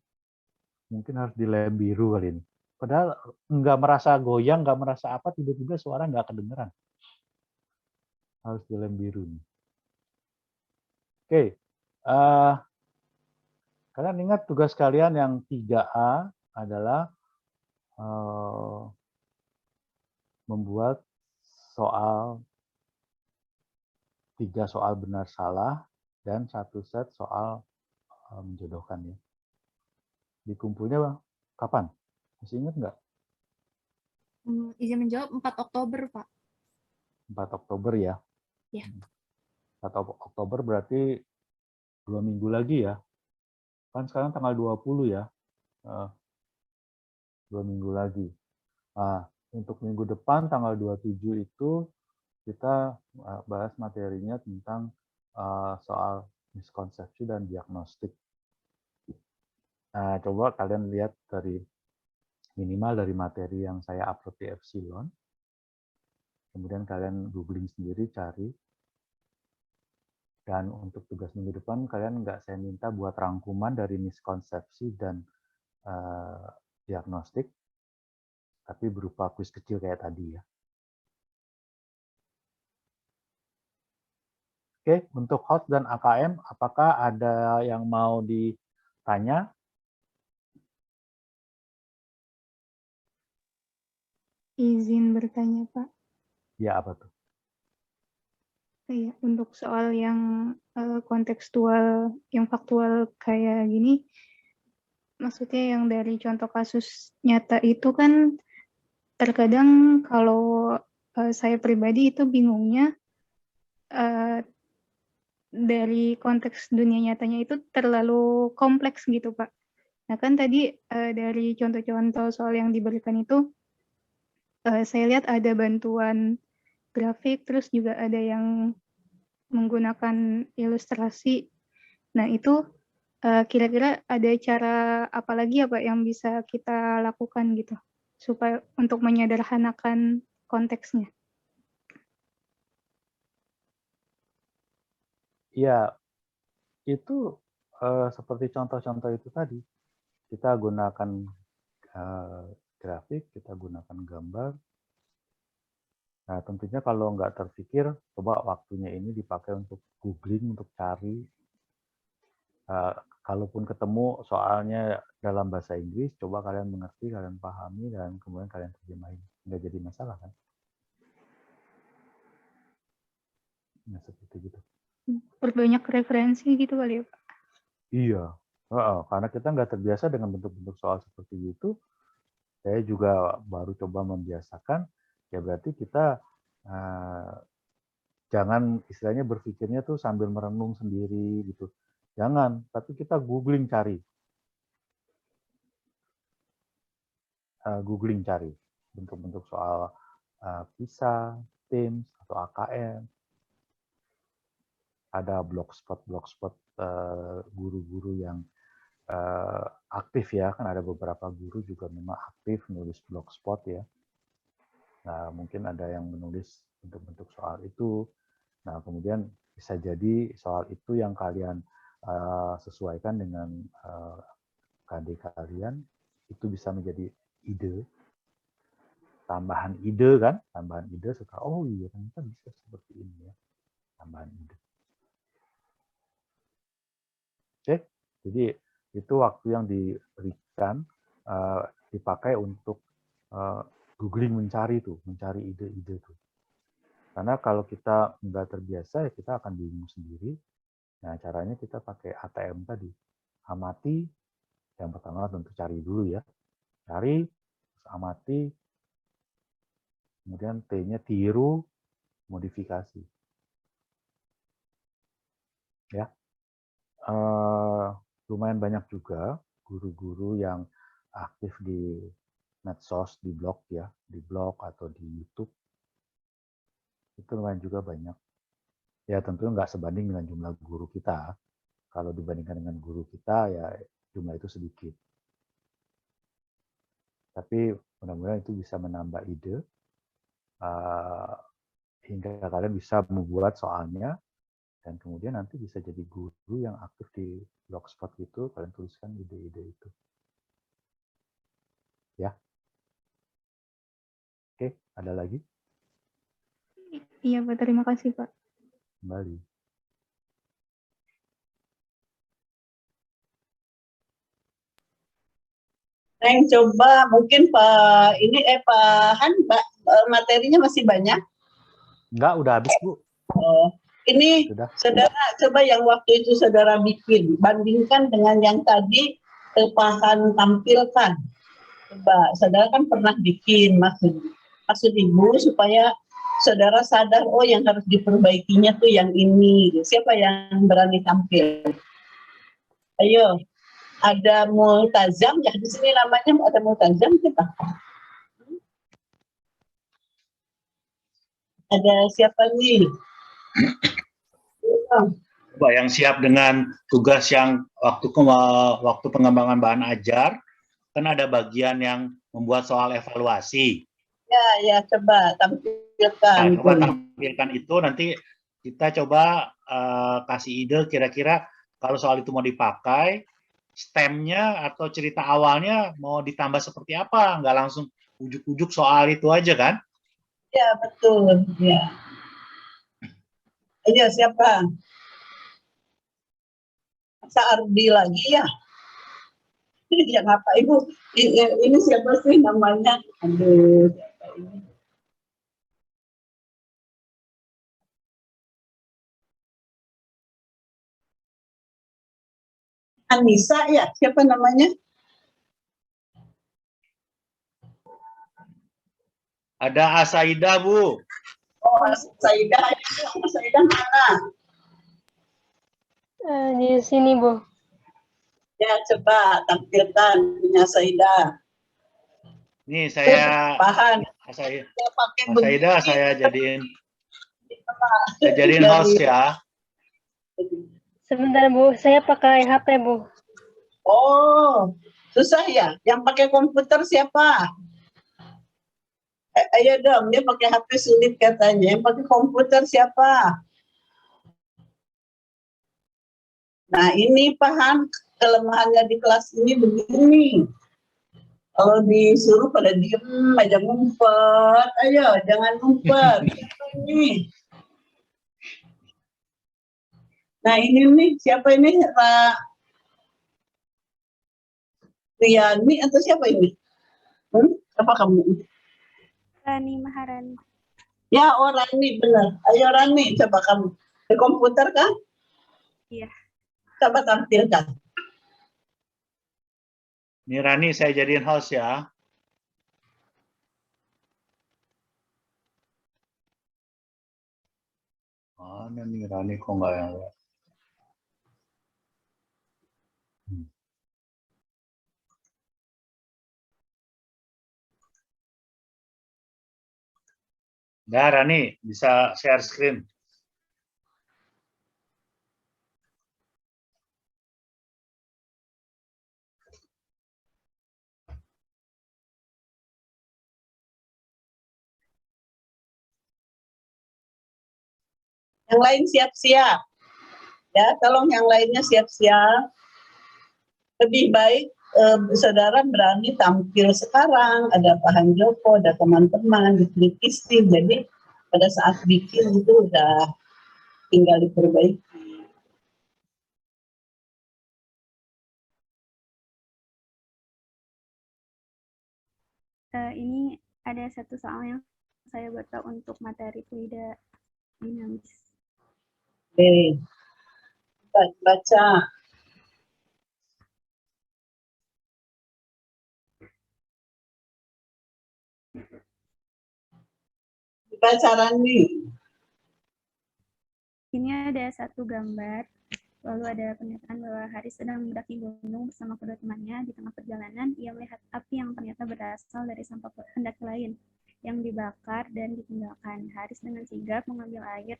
mungkin harus dilem biru kali ini. Padahal nggak merasa goyang, nggak merasa apa, tiba-tiba suara nggak kedengeran. Harus dilem biru nih. Oke, kalian ingat tugas kalian yang 3A adalah membuat soal 3 soal benar salah dan 1 set soal menjodohkan ya. Dikumpulnya kapan? Masih ingat nggak? Izin menjawab 4 Oktober, Pak. 4 Oktober ya? Ya. 4 Oktober berarti 2 minggu lagi ya? Kan sekarang tanggal 20 ya? 2 minggu lagi. Nah, untuk minggu depan tanggal 27 itu kita bahas materinya tentang soal miskonsepsi dan diagnostik. Nah, coba kalian lihat dari minimal dari materi yang saya upload di Epsilon. Kemudian kalian googling sendiri, cari. Dan untuk tugas minggu depan, kalian nggak saya minta buat rangkuman dari miskonsepsi dan diagnostik, tapi berupa kuis kecil kayak tadi ya. Oke, untuk host dan AKM, apakah ada yang mau ditanya? Izin bertanya, Pak. Ya, apa tuh? Kayak untuk soal yang kontekstual, yang faktual kayak gini, maksudnya yang dari contoh kasus nyata itu kan terkadang kalau saya pribadi itu bingungnya dari konteks dunia nyatanya itu terlalu kompleks gitu, Pak. Nah kan tadi dari contoh-contoh soal yang diberikan itu, saya lihat ada bantuan grafik, terus juga ada yang menggunakan ilustrasi. Nah itu kira-kira ada cara apa lagi ya Pak yang bisa kita lakukan gitu, supaya untuk menyederhanakan konteksnya? Ya, itu seperti contoh-contoh itu tadi. Kita gunakan grafik, kita gunakan gambar. Nah, tentunya kalau nggak terpikir, coba waktunya ini dipakai untuk googling, untuk cari. Kalaupun ketemu soalnya dalam bahasa Inggris, coba kalian mengerti, kalian pahami, dan kemudian kalian terjemahin. Nggak jadi masalah kan? Nah, seperti gitu. Perbanyak referensi gitu kali ya Pak? Iya, karena kita nggak terbiasa dengan bentuk-bentuk soal seperti itu. Saya juga baru coba membiasakan, ya berarti kita jangan istilahnya berpikirnya tuh sambil merenung sendiri gitu. Jangan, tapi kita googling cari. Googling cari bentuk-bentuk soal PISA, TIMSS, atau AKM. Ada blogspot guru-guru yang aktif ya, kan ada beberapa guru juga memang aktif nulis blogspot ya. Nah, mungkin ada yang menulis bentuk-bentuk soal itu. Nah, kemudian bisa jadi soal itu yang kalian sesuaikan dengan KD kalian, itu bisa menjadi ide, tambahan ide kan, tambahan ide setelah, oh iya ternyata bisa seperti ini ya, tambahan ide. Oke, jadi itu waktu yang diberikan dipakai untuk googling, mencari ide-ide tuh. Karena kalau kita nggak terbiasa, ya kita akan bingung sendiri. Nah, caranya kita pakai ATM tadi. Amati, yang pertama tentu cari dulu ya. Cari, terus amati, kemudian T-nya tiru, modifikasi. Ya, lumayan banyak juga guru-guru yang aktif di medsos, di blog ya, di blog atau di YouTube. Itu lumayan juga banyak. Ya tentu nggak sebanding dengan jumlah guru kita. Kalau dibandingkan dengan guru kita, ya jumlah itu sedikit. Tapi mudah-mudahan itu bisa menambah ide, hingga kalian bisa membuat soalnya Dan kemudian nanti bisa jadi guru yang aktif di blogspot itu, kalian tuliskan ide-ide itu. Ya. Oke, ada lagi? Iya Pak, terima kasih Pak. Kembali. Neng coba mungkin Pak Han, materinya masih banyak. Enggak, udah habis Bu. Oh, ini Sudah. saudara coba yang waktu itu saudara bikin, bandingkan dengan yang tadi Pak Han tampilkan. Coba, saudara kan pernah bikin, maksud ibu supaya saudara sadar, oh yang harus diperbaikinya tuh yang ini. Siapa yang berani tampil? Ayo. Ada Multazam, ya di sini namanya ada Multazam siapa? Ada siapa nih? Coba yang siap dengan tugas yang waktu pengembangan bahan ajar, kan ada bagian yang membuat soal evaluasi. Ya coba tampilkan. Nah, coba tampilkan itu, nanti kita coba kasih ide kira-kira kalau soal itu mau dipakai, stemnya atau cerita awalnya mau ditambah seperti apa, nggak langsung ujuk-ujuk soal itu aja kan? Ya betul. Ya. Ayo siapa? Ardi lagi ya? Ya ngapa ibu? Ini siapa sih namanya? Aduh, siapa ini? Anissa ya? Siapa namanya? Ada Asaida, Bu. Oh, Saidah. Saidah mana? Di sini, Bu. Ya, coba tampilkan punya Saidah. Nih saya Pahan. saya pakai Saida saya jadiin host ya. Sebentar, Bu. Saya pakai HP, Bu. Oh, susah ya? Yang pakai komputer siapa? Ayo dong, dia pakai HP sulit katanya. Yang pakai komputer siapa? Nah, ini paham kelemahannya di kelas ini begini. Kalau disuruh pada diem aja ngumpet. Ayo, jangan ngumpet. Siapa ini? Nah, ini nih, siapa ini? Riani atau siapa ini? Apa kamu? Rani Maharani. Ya, oh Rani, benar. Ayo Rani, coba kamu. Di komputer kan? Iya. Coba tampilkan. Ini Rani saya jadiin host ya. Mana nih Rani kok nggak yang Nah, Rani bisa share screen. Yang lain siap-siap. Ya, tolong yang lainnya siap-siap. Lebih baik saudara berani tampil sekarang. Ada Pak Hanjoko, ada teman-teman, dikritis. Jadi pada saat bikin itu udah tinggal diperbaiki. Ini ada satu soal yang saya buat untuk materi fluida dinamis. Oke, baca. Baca Rani. Ini ada satu gambar, lalu ada pernyataan bahwa Haris sedang mendaki gunung bersama kedua temannya. Di tengah perjalanan, ia melihat api yang ternyata berasal dari sampah pendaki lain yang dibakar dan ditinggalkan. Haris dengan sigap mengambil air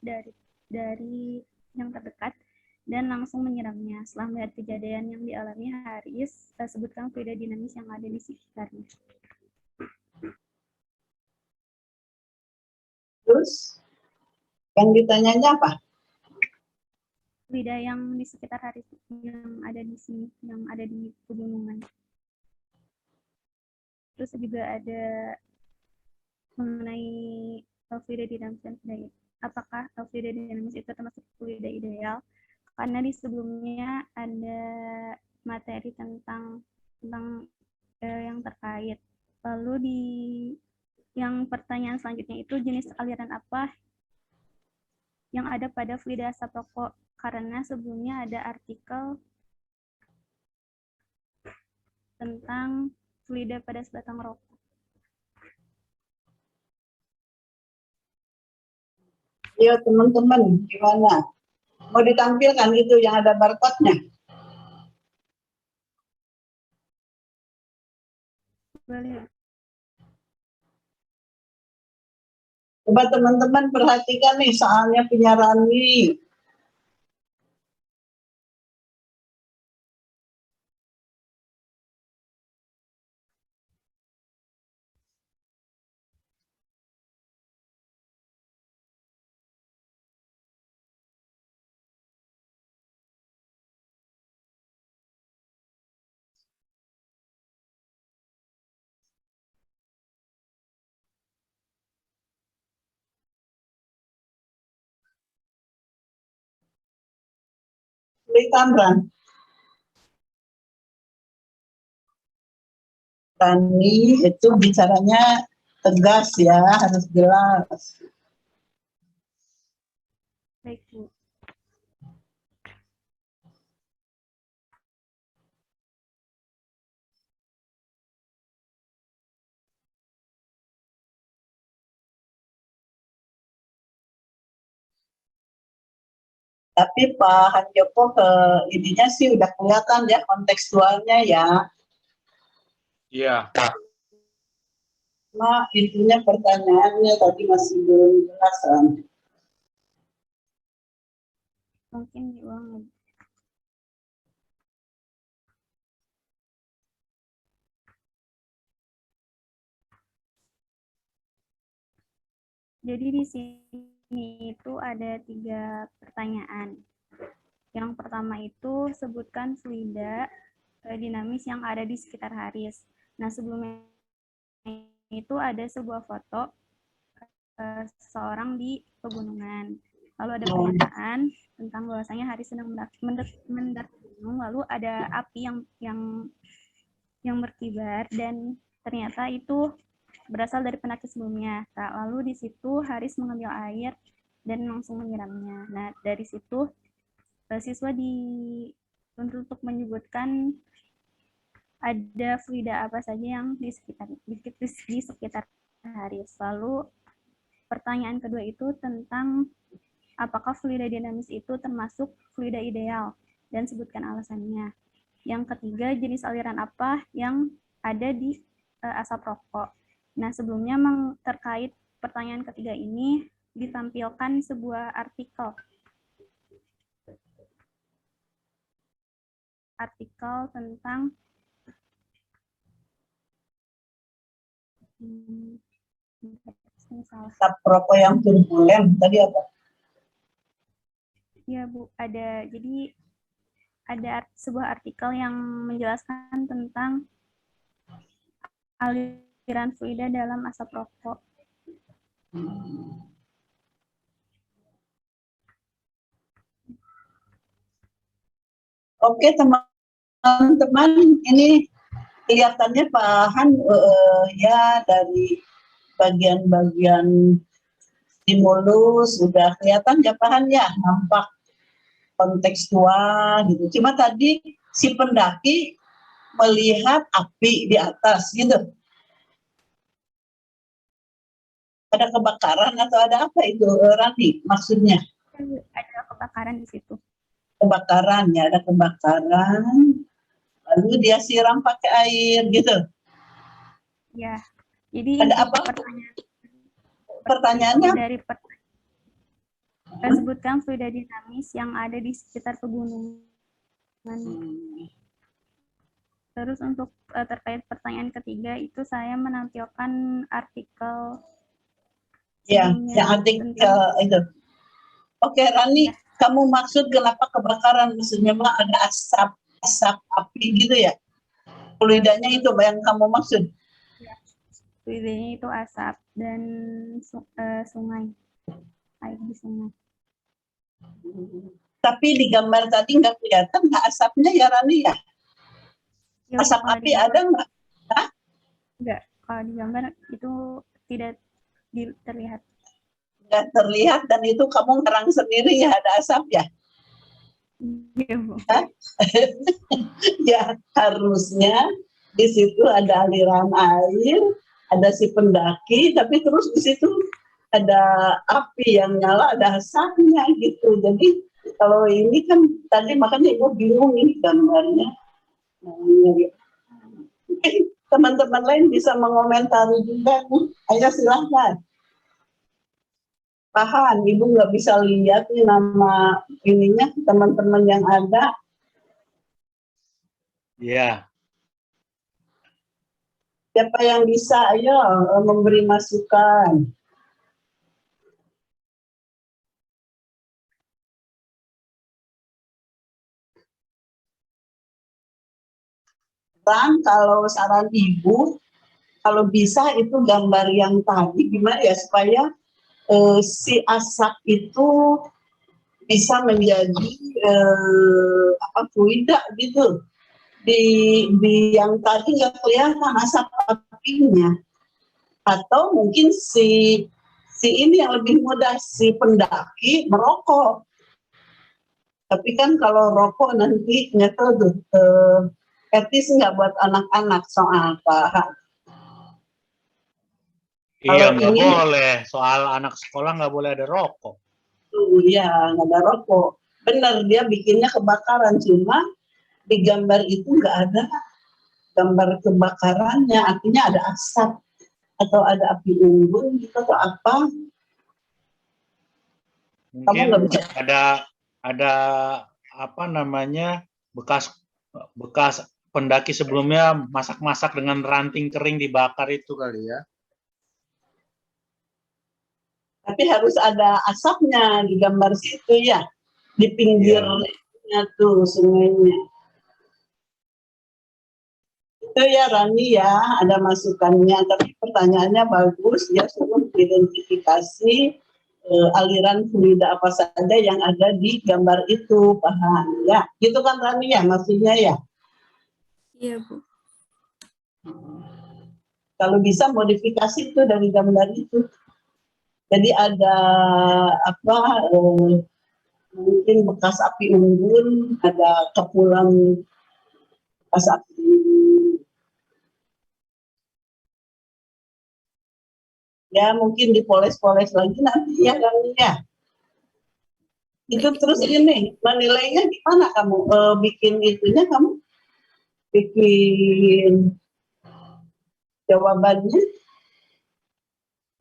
dari yang terdekat dan langsung menyiramnya. Setelah melihat kejadian yang dialami Haris, sebutkan fluida dinamis yang ada di sekitarnya. Terus yang ditanyanya apa? fluida yang di sekitar Haris yang ada di sini, yang ada di pegunungan. Terus juga ada mengenai fluida dinamis dan fluida. Apakah fluida dinamis itu termasuk fluida ideal? Karena di sebelumnya ada materi tentang yang terkait. Lalu di yang pertanyaan selanjutnya itu jenis aliran apa yang ada pada fluida asap rokok? Karena sebelumnya ada artikel tentang fluida pada sebatang rokok. Iya teman-teman, gimana? Mau ditampilkan itu yang ada barcode-nya? Boleh. Coba teman-teman perhatikan nih soalnya punya Rani. Kelihatan Ran? Rani itu bicaranya tegas ya, harus jelas. Baik, Bu. Tapi Pak Handoko ke ininya sih udah kelihatan ya kontekstualnya ya. Iya. Cuma itunya pertanyaannya tadi masih belum jelas kan. Mungkin diulang lagi. Jadi di sini itu ada 3 pertanyaan. Yang pertama itu sebutkan fluida dinamis yang ada di sekitar Haris. Nah, sebelumnya itu ada sebuah foto seseorang di pegunungan. Lalu ada pernyataan tentang bahwasanya Haris sedang mendaki gunung, lalu ada api yang berkibar dan ternyata itu berasal dari pendaki sebelumnya. Nah, lalu di situ Haris mengambil air dan langsung menyiramnya. Nah, dari situ siswa dituntut untuk menyebutkan ada fluida apa saja yang di sekitar Haris. Lalu pertanyaan kedua itu tentang apakah fluida dinamis itu termasuk fluida ideal dan sebutkan alasannya. Yang ketiga, jenis aliran apa yang ada di asap rokok. Nah, sebelumnya terkait pertanyaan ketiga ini ditampilkan sebuah artikel tentang Asap rokok yang turbulen tadi apa? Ya Bu, jadi ada sebuah artikel yang menjelaskan tentang aliran fluida dalam asap rokok. Oke teman-teman, ini kelihatannya Pak Han ya dari bagian-bagian stimulus sudah kelihatan ya Pak Han ya, nampak kontekstual gitu. Cuma tadi si pendaki melihat api di atas gitu. Ada kebakaran atau ada apa itu Rani maksudnya? Ada kebakaran di situ. Kebakaran ya, ada kebakaran. Lalu dia siram pakai air gitu. Ya, jadi ada apa? Pertanyaannya? Dari sebutkan fluida dinamis yang ada di sekitar pegunungan. Terus untuk terkait pertanyaan ketiga itu saya menampilkan artikel ya, yang artikel itu. Oke, Rani, kamu maksud kenapa kebakaran? Maksudnya mah ada asap api gitu ya? Fluidanya itu yang kamu maksud? Fluidnya itu asap dan sungai, air di sungai. Tapi di gambar tadi nggak kelihatan nggak asapnya ya Rani ya? Ya, Asap kalau api di gambar, ada nggak? enggak, kalau di gambar itu tidak terlihat. Nggak terlihat dan itu kamu ngerang sendiri ya ada asap ya? Iya, Bu. Ya harusnya di situ ada aliran air, ada si pendaki, tapi terus di situ ada api yang nyala, ada asapnya gitu. Jadi kalau ini kan tadi makanya ibu bingung ini gambarnya. Mungkin teman-teman lain bisa mengomentari juga. Ayo silahkan. Paham, ibu nggak bisa lihat nih nama ininya teman-teman yang ada. Iya. Siapa yang bisa, ayo memberi masukan. Dan kalau saran ibu, kalau bisa itu gambar yang tadi gimana ya supaya si asap itu bisa menjadi fluida gitu. Di yang tadi nggak kelihatan asap apinya. Atau mungkin si ini yang lebih mudah, si pendaki merokok. Tapi kan kalau rokok nanti nggak tahu tuh etis nggak buat anak-anak soal Pak. Iya, Kalau nggak ini, boleh. Soal anak sekolah nggak boleh ada rokok. ya nggak ada rokok. Benar dia bikinnya kebakaran, cuma di gambar itu nggak ada gambar kebakarannya, artinya ada asap atau ada api unggun gitu atau apa. Kamu nggak Mungkin bisa. ada apa namanya bekas pendaki sebelumnya masak-masak dengan ranting kering dibakar itu kali ya. Tapi harus ada asapnya di gambar situ ya, di pinggirnya tuh sungainya. Itu ya Rani ya, ada masukannya. Tapi pertanyaannya bagus, dia suruh identifikasi aliran fluida apa saja yang ada di gambar itu, paham ya? Gitu kan Rani ya, maksudnya ya? Iya, Bu. Kalau bisa modifikasi itu dari gambar itu. Jadi ada apa? Mungkin bekas api unggun, ada kepulan bekas api. Ya mungkin dipoles-poles lagi nanti ya Rani ya. Itu terus ini menilainya gimana kamu bikin itunya, kamu bikin jawabannya,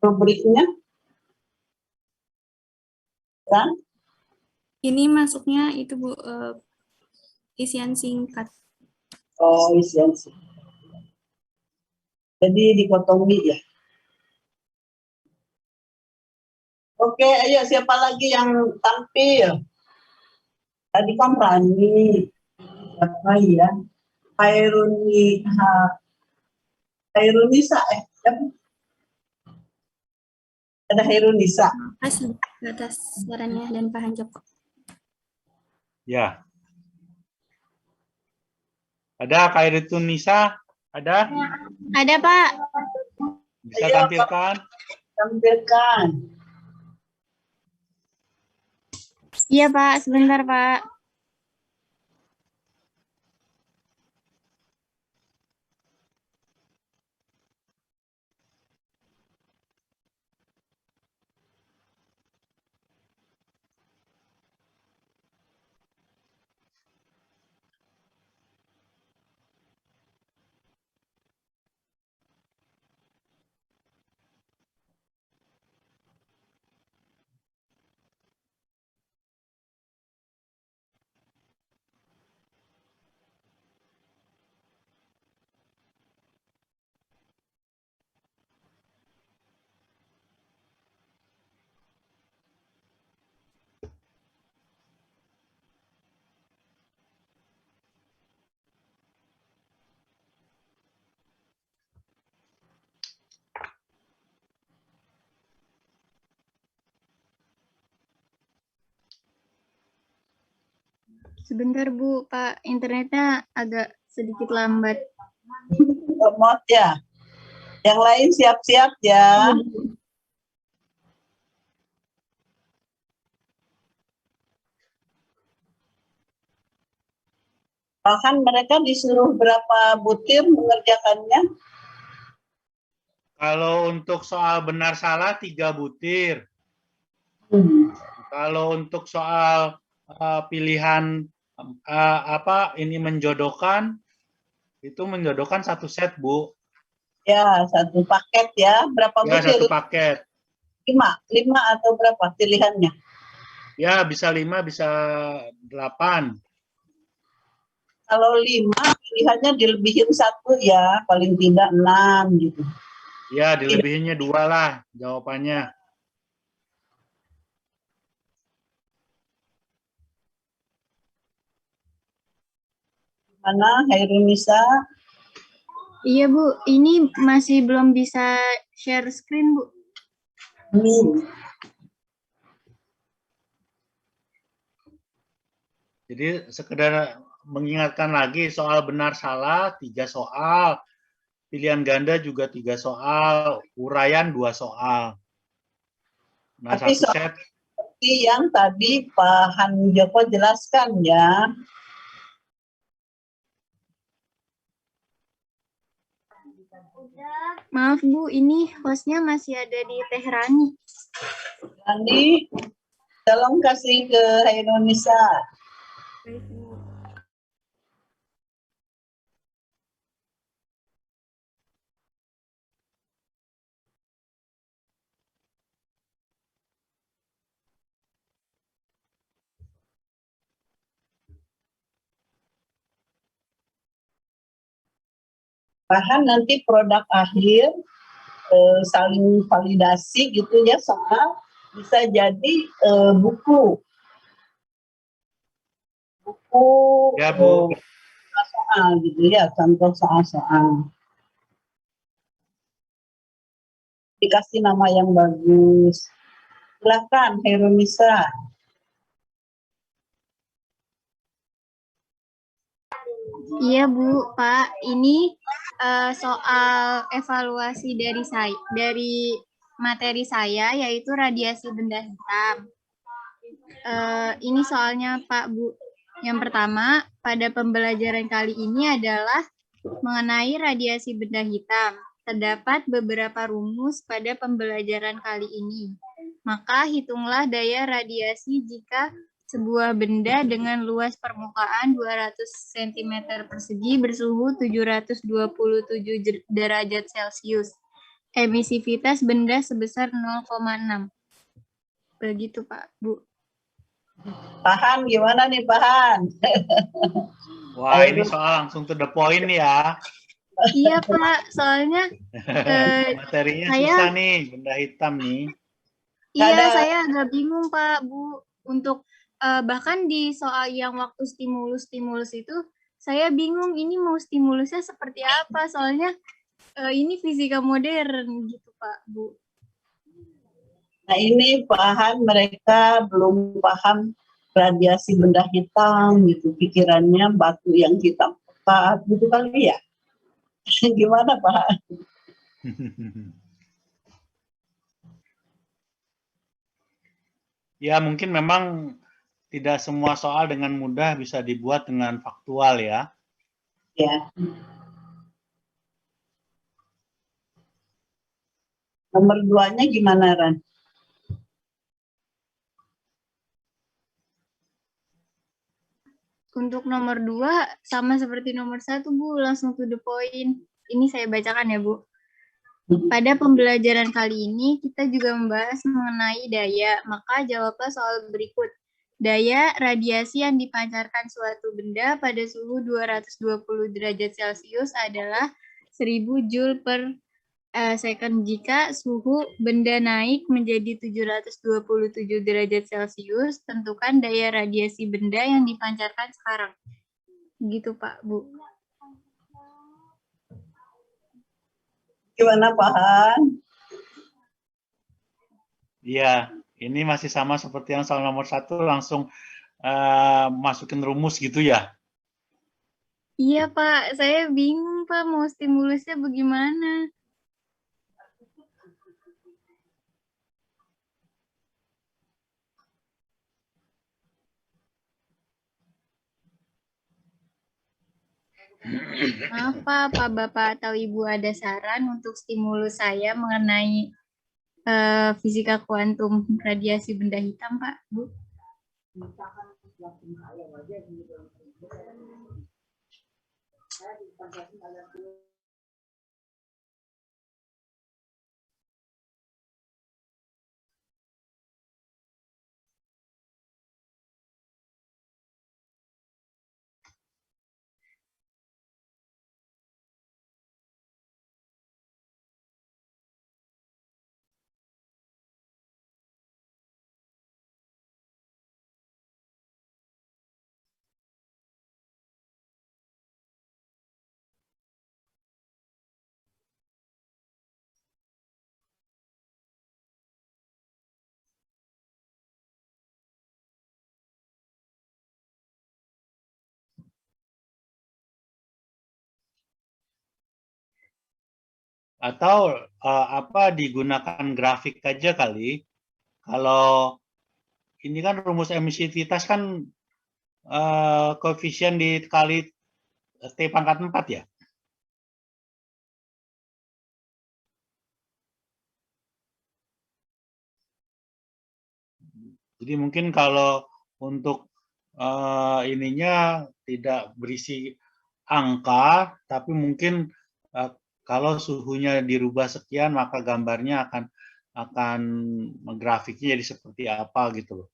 rubriknya kan? Ini masuknya itu, Bu, isian singkat. Oh isian sih. Jadi dikotomi ya. Oke, ayo siapa lagi yang tampil? Tadi kan Rani, siapa ya? Hairunisa, ada Hairunisa. Makasih atas sarannya dan Pak Hanjoko. Ya. Ada Khairitun Nisa? Ada? Ada, Pak. Bisa Ayo, tampilkan? Tampilkan. Iya, Pak. Sebentar, Pak. Sebentar Bu, Pak, internetnya agak sedikit lambat. Lemot ya. Yang lain siap-siap ya. Bahkan mereka disuruh berapa butir mengerjakannya? Kalau untuk soal benar salah 3 butir. Kalau untuk soal pilihan ini menjodohkan, itu menjodohkan 1 set, Bu. Ya, 1 paket ya. Berapa Ya, butir? 1 paket. 5 atau berapa pilihannya? Ya, bisa 5, bisa 8. Kalau 5 pilihannya dilebihin 1 ya, paling tidak 6 gitu. Ya, dilebihinnya 2 lah jawabannya. Mana Hairunisa? Iya Bu, ini masih belum bisa share screen Bu. Jadi sekedar mengingatkan lagi soal benar salah 3 soal, pilihan ganda juga 3 soal, uraian 2 soal. Nah, Tapi 1 set. seperti yang tadi Pak Han Joko jelaskan ya. Maaf Bu, ini hostnya masih ada di Tehrani. Nanti tolong kasih ke Hairunisa. Bahan nanti produk akhir saling validasi gitu ya, sama bisa jadi buku Ya, Bu. soal gitu ya, contoh soal-soal. Dikasih nama yang bagus. Silakan Hairunisa. Iya Bu, Pak, ini soal evaluasi dari materi saya, yaitu radiasi benda hitam. Ini soalnya Pak Bu. Yang pertama, pada pembelajaran kali ini adalah mengenai radiasi benda hitam. Terdapat beberapa rumus pada pembelajaran kali ini. Maka hitunglah daya radiasi jika sebuah benda dengan luas permukaan 200 cm persegi bersuhu 727 derajat Celcius. Emisivitas benda sebesar 0,6. Begitu Pak, Bu. Pahan gimana nih Pahan? Wah, ini soal langsung to the point ya. Iya Pak, soalnya materinya saya, susah nih, benda hitam nih. Iya, saya agak bingung Pak, Bu. Untuk bahkan di soal yang waktu stimulus itu, saya bingung ini mau stimulusnya seperti apa. Soalnya ini fisika modern gitu Pak, Bu. Nah ini Pahan mereka belum paham radiasi benda hitam gitu, pikirannya batu yang hitam pekat gitu kali ya. Gimana Pak? Ya, mungkin memang tidak semua soal dengan mudah bisa dibuat dengan faktual ya. Ya. Nomor 2-nya gimana Ran? Untuk nomor 2 sama seperti nomor 1 Bu, langsung to the point. Ini saya bacakan ya Bu. Pada pembelajaran kali ini kita juga membahas mengenai daya, maka jawablah soal berikut. Daya radiasi yang dipancarkan suatu benda pada suhu 220 derajat Celcius adalah 1000 Joule per second. Jika suhu benda naik menjadi 727 derajat Celcius, tentukan daya radiasi benda yang dipancarkan sekarang. Gitu Pak, Bu. Gimana Pahan? Iya, ini masih sama seperti yang soal nomor 1, langsung masukin rumus gitu ya? Iya Pak, saya bingung Pak mau stimulusnya bagaimana. Maaf Pak, apa Bapak atau Ibu ada saran untuk stimulus saya mengenai fisika kuantum radiasi benda hitam Pak, Bu? Atau digunakan grafik aja kali. Kalau ini kan rumus emisivitas kan koefisien dikali T pangkat 4 ya? Jadi mungkin kalau untuk ininya tidak berisi angka, tapi mungkin kalau suhunya dirubah sekian, maka gambarnya akan grafiknya jadi seperti apa gitu loh.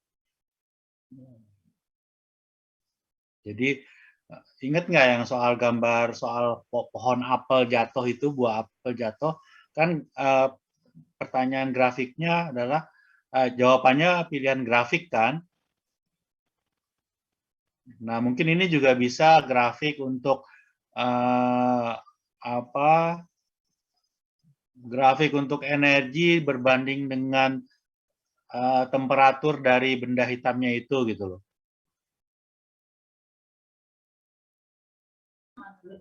Jadi ingat nggak yang soal gambar soal pohon apel jatuh itu, buah apel jatuh, kan pertanyaan grafiknya adalah jawabannya pilihan grafik kan. Nah, mungkin ini juga bisa grafik untuk grafik untuk energi berbanding dengan temperatur dari benda hitamnya itu gitu loh.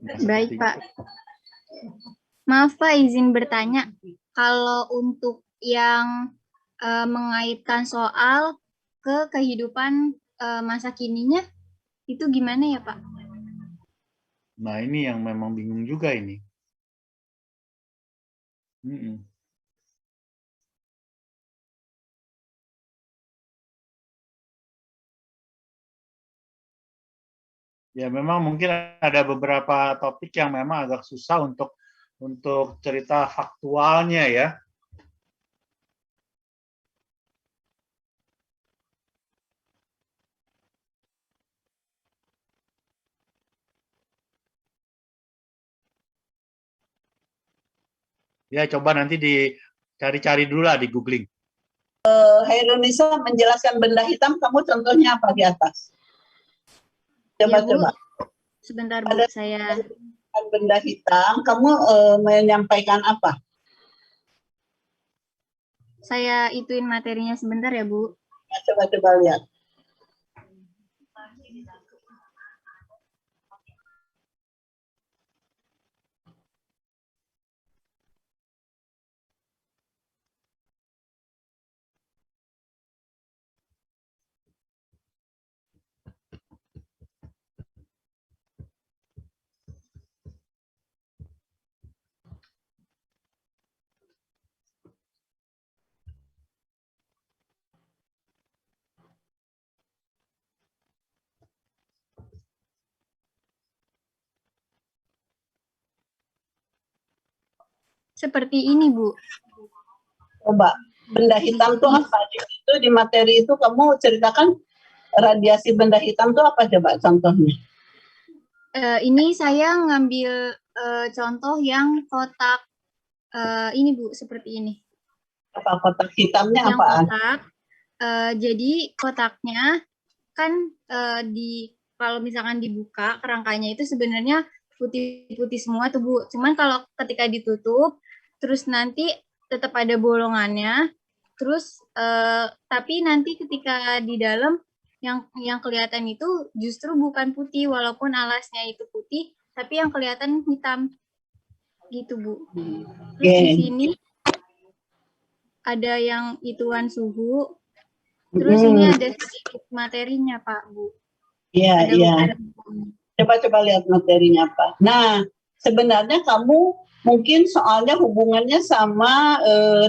Nah, Baik Pak. Maaf Pak, izin bertanya. Kalau untuk yang mengaitkan soal ke kehidupan masa kininya, itu gimana ya Pak? Nah, ini yang memang bingung juga ini. Ya, memang mungkin ada beberapa topik yang memang agak susah untuk cerita faktualnya ya. Ya, coba nanti dicari-cari dulu lah di googling. Hairunisa menjelaskan benda hitam, kamu contohnya apa di atas? Coba. Sebentar Bu, saya benda hitam, kamu menyampaikan apa? Saya ituin materinya sebentar ya Bu. Ya, coba lihat. Seperti ini Bu. Coba, benda hitam itu apa? Di situ di materi itu kamu ceritakan radiasi benda hitam itu apa, coba contohnya? Ini saya ngambil contoh yang kotak ini Bu, seperti ini. Apa kotak hitamnya yang apaan? Kotak, jadi kotaknya kan kalau misalkan dibuka kerangkanya itu sebenarnya putih-putih semua tuh Bu. Cuman kalau ketika ditutup, terus nanti tetap ada bolongannya. Terus tapi nanti ketika di dalam yang kelihatan itu justru bukan putih, walaupun alasnya itu putih, tapi yang kelihatan hitam. Gitu, Bu. Terus di sini ada yang hitungan suhu, terus ini ada sedikit materinya, Pak, Bu. Iya, Ada iya. beberapa. Coba lihat materinya apa. Nah, sebenarnya kamu mungkin soalnya hubungannya sama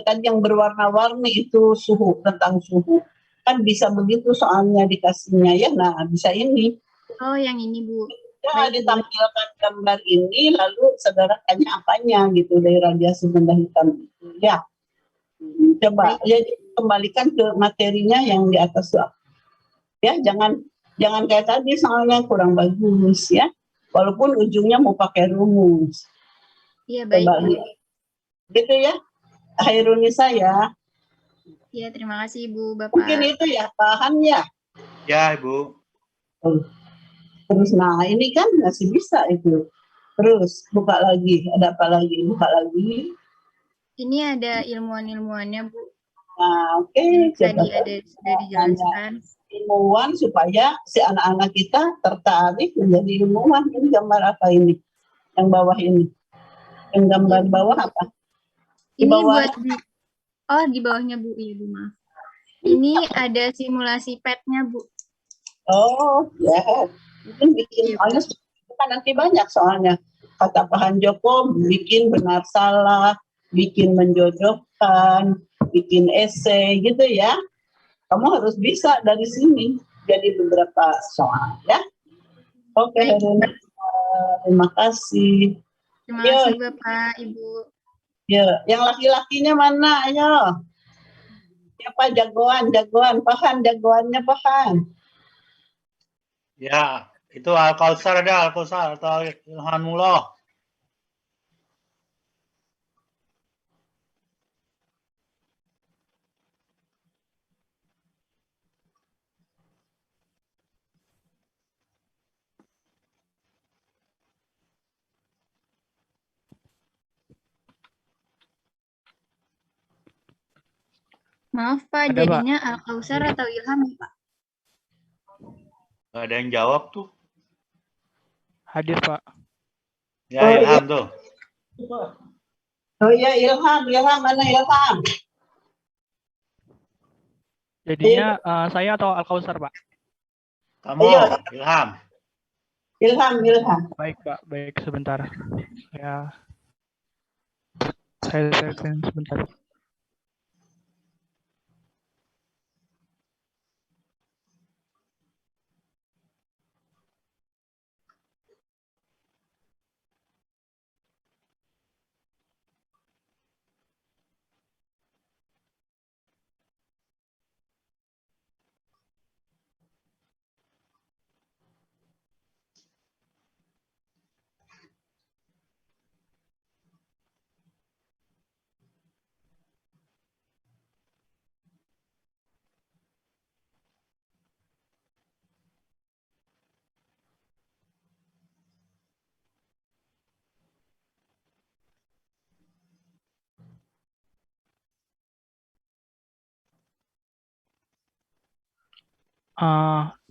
tadi yang berwarna-warni itu suhu, tentang suhu. Kan bisa begitu soalnya dikasihnya ya. Nah, bisa ini. Oh, yang ini, Bu. Ya, Baik, Bu. ditampilkan gambar ini, lalu saudara tanya apanya gitu dari radiasi benda hitam itu. Ya, coba ya kembalikan ke materinya yang di atas tuh. Ya, jangan kayak tadi soalnya kurang bagus ya. Walaupun ujungnya mau pakai rumus. Iya, baik, Coba Bu. lihat. Gitu ya, Hairunisa ya. Iya, terima kasih, Ibu, Bapak. Mungkin itu ya, paham ya. Ya, Ibu. Terus, nah ini kan masih bisa itu. Terus, buka lagi. Ada apa lagi? Buka lagi. Ini ada ilmuwan-ilmuwannya, Bu. Nah, oke. Tadi ada sudah dijelaskan. Ilmuwan supaya si anak-anak kita tertarik menjadi ilmuwan. Ini gambar apa ini? Yang bawah ini. Yang gambar bawah apa? Di Ini bawah. buat di bawahnya, Bu. Iya, Bu, maaf. Ini ada simulasi PET-nya, Bu. Oh, ya. Mungkin bikin soalnya kan nanti banyak soalnya. Kata Pak Hanjoko bikin benar salah, bikin menjodohkan, bikin esai gitu ya. Kamu harus bisa dari sini. Jadi beberapa soal ya. Oke, Heruna. Terima kasih. Terima kasih, Bapak, Ibu. Ya, yang laki-lakinya mana? Ayo. Siapa jagoan? Pahan, jagoannya Pahan. Ya, itu Al-Kausar ada, Al-Kausar atau Ilhanullah. Maaf, Pak, Ada, jadinya Al-Kausar atau Ilham, Pak? Gak ada yang jawab tuh. Hadir, Pak. Ya, Ilham tuh. Oh iya, Ilham mana Ilham? Jadinya saya atau Al-Kausar, Pak? Kamu, Iya. Ilham. Baik, Pak. Baik, sebentar. Saya share sebentar.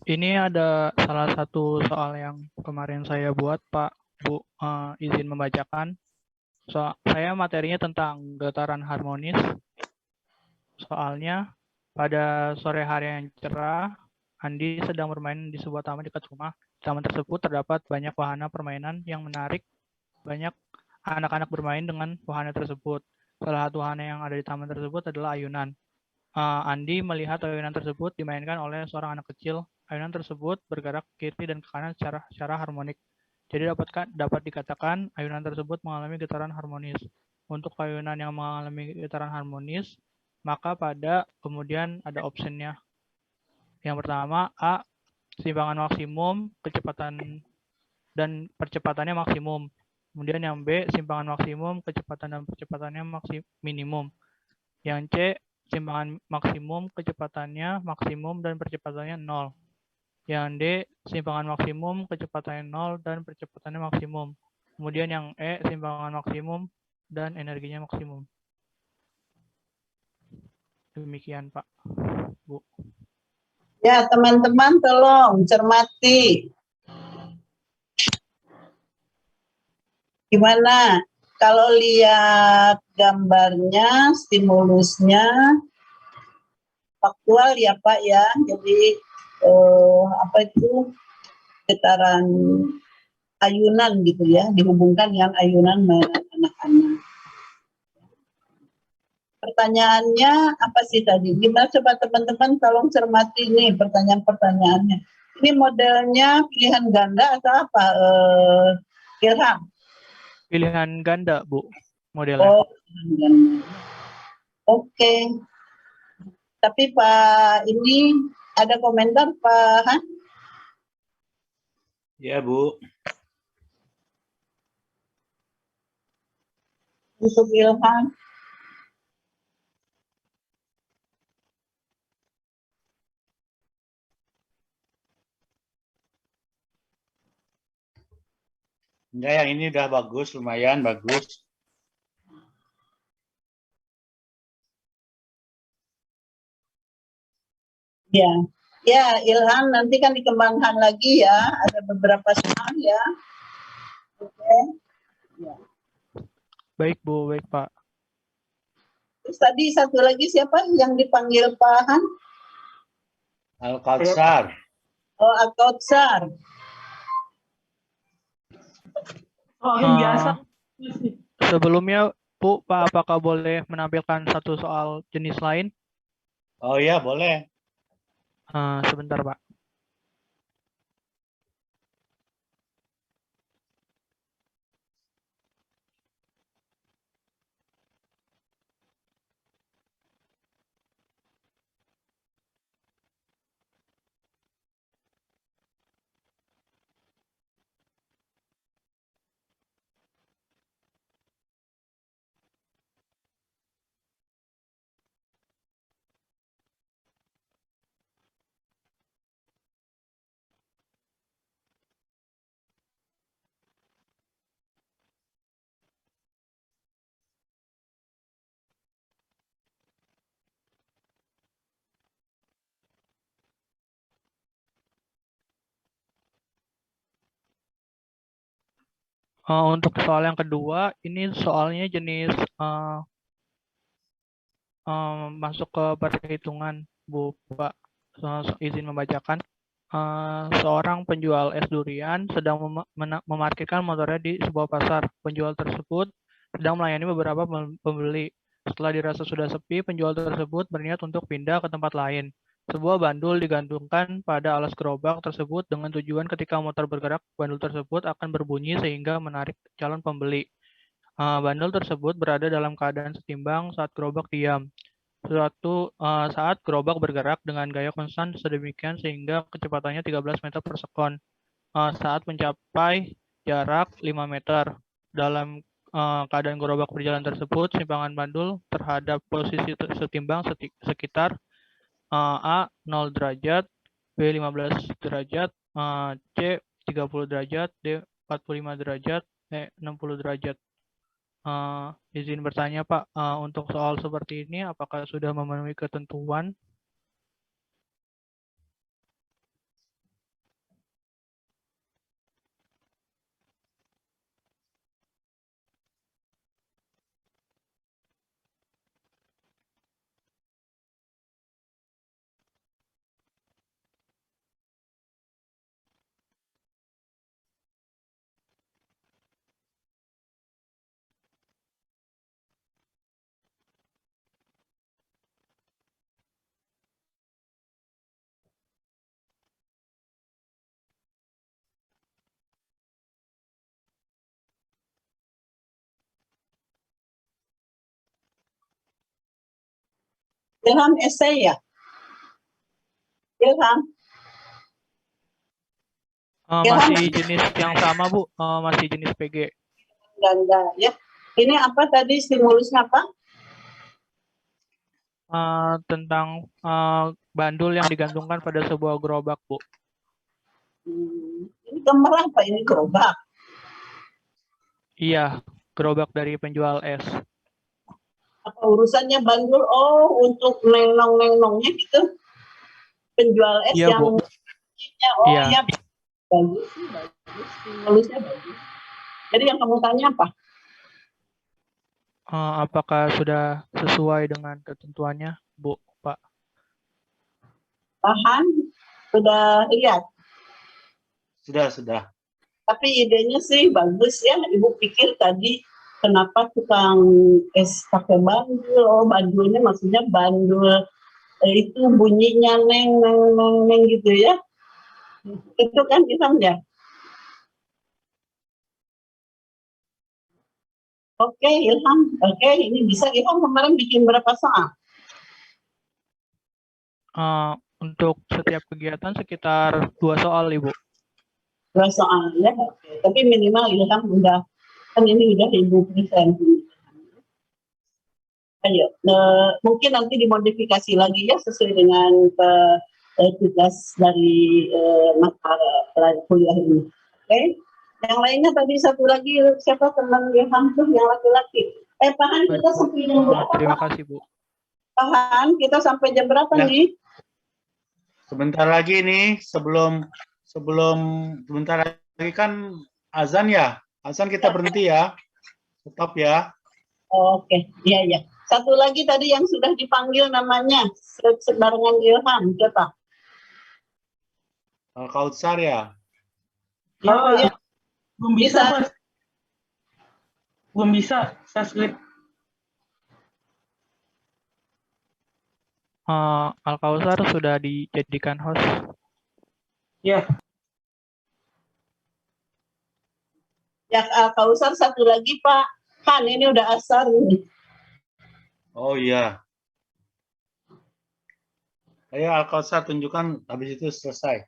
Ini ada salah satu soal yang kemarin saya buat, Pak, Bu, izin membacakan. Saya materinya tentang getaran harmonis. Soalnya, pada sore hari yang cerah, Andi sedang bermain di sebuah taman dekat rumah. Di taman tersebut terdapat banyak wahana permainan yang menarik. Banyak anak-anak bermain dengan wahana tersebut. Salah satu wahana yang ada di taman tersebut adalah ayunan. Andi melihat ayunan tersebut dimainkan oleh seorang anak kecil. Ayunan tersebut bergerak ke kiri dan ke kanan secara harmonik. Jadi dapat dikatakan ayunan tersebut mengalami getaran harmonis. Untuk ayunan yang mengalami getaran harmonis, maka kemudian ada optionnya. Yang pertama, A, simpangan maksimum, kecepatan dan percepatannya maksimum. Kemudian yang B, simpangan maksimum, kecepatan dan percepatannya minimum. Yang C, simpangan maksimum, kecepatannya maksimum dan percepatannya 0. Yang D, simpangan maksimum, kecepatannya 0 dan percepatannya maksimum. Kemudian yang E, simpangan maksimum dan energinya maksimum. Demikian, Pak, Bu. Ya, teman-teman tolong cermati. Gimana? Kalau lihat gambarnya, stimulusnya, faktual ya Pak ya. Jadi apa itu getaran ayunan gitu ya, dihubungkan dengan ayunan mainan anak-anak. Pertanyaannya apa sih tadi? Gimana coba teman-teman tolong cermati nih pertanyaan-pertanyaannya. Ini modelnya pilihan ganda atau apa? Ilham? Pilihan ganda, Bu, modelnya. Oh, pilihan ganda. Oke. Tapi Pak ini ada komentar Pak Han? Ya, Bu. Untuk Ilham? Enggak, yang ini udah bagus, lumayan bagus. Ya, ya Ilham nanti kan dikembangkan lagi ya, ada beberapa soal ya. Oke. Ya. Baik, Bu, baik, Pak. Terus tadi satu lagi siapa yang dipanggil Pak Han? Al-Kautsar. Oh, Al-Kautsar. Oh, biasa. Sebelumnya, Bu, Pak, apakah boleh menampilkan satu soal jenis lain? Oh iya, boleh. Sebentar, Pak. Untuk soal yang kedua, ini soalnya jenis masuk ke perhitungan, Bu, Pak. Izin membacakan. Seorang penjual es durian sedang memarkirkan motornya di sebuah pasar. Penjual tersebut sedang melayani beberapa pembeli. Setelah dirasa sudah sepi, penjual tersebut berniat untuk pindah ke tempat lain. Sebuah bandul digantungkan pada alas gerobak tersebut dengan tujuan ketika motor bergerak, bandul tersebut akan berbunyi sehingga menarik calon pembeli. Bandul tersebut berada dalam keadaan setimbang saat gerobak diam. Saat gerobak bergerak dengan gaya konstan sedemikian sehingga kecepatannya 13 meter per sekon. Saat mencapai jarak 5 meter. Dalam keadaan gerobak berjalan tersebut, simpangan bandul terhadap posisi setimbang sekitar A 0 derajat, B 15 derajat, C 30 derajat, D 45 derajat, E 60 derajat. Izin bertanya Pak, untuk soal seperti ini apakah sudah memenuhi ketentuan? Ilham esai ya? Ilham? Masih jenis yang sama Bu, masih jenis PG. Enggak ya. Ini apa tadi stimulusnya apa? Tentang bandul yang digantungkan pada sebuah gerobak Bu. Ini gambar apa? Ini gerobak. Iya, gerobak dari penjual es. Apa urusannya bandul? Oh, untuk nenong-nenongnya gitu. penjual es Iya, yang Bu. oh Iya. iya bagus sih, bagus. Stimulusnya bagus. Jadi yang kamu tanya apa? Apakah sudah sesuai dengan ketentuannya, Bu, Pak? Tahan, sudah lihat. Sudah. Tapi idenya sih bagus ya. Ibu pikir tadi kenapa tukang es pakai bandul? Oh, bandulnya maksudnya bandul itu bunyinya neng neng neng neng gitu ya. Itu kan Ilham ya. Oke Ilham, oke ini bisa Ilham kemarin bikin berapa soal? Untuk setiap kegiatan sekitar 2 soal, Ibu. 2 soal ya. Oke. Tapi minimal Ilham udah kan ini udah Ibu present. Ayo, mungkin nanti dimodifikasi lagi ya sesuai dengan tugas dari mata kuliah ini. Oke, yang lainnya tadi satu lagi siapa teman Ilham tuh yang laki-laki? Pahan kita sampai jam berapa? Terima Pak? kasih, Bu. Pahan kita sampai jam berapa Ya. nih? Sebentar lagi nih, sebelum sebentar lagi kan azan ya. Azan kita berhenti ya. Stop ya. Oke, iya iya. Satu lagi tadi yang sudah dipanggil namanya sebarengan Ilham, siapa? Kautsar ya. Oh iya. Belum bisa, Mas. Belum bisa, saya slip. Al-Kausar sudah dijadikan host. Ya, Ya Kausar satu lagi Pak Han, ini udah asar ini. Oh iya. Ayo Al-Kautsar tunjukkan, habis itu selesai.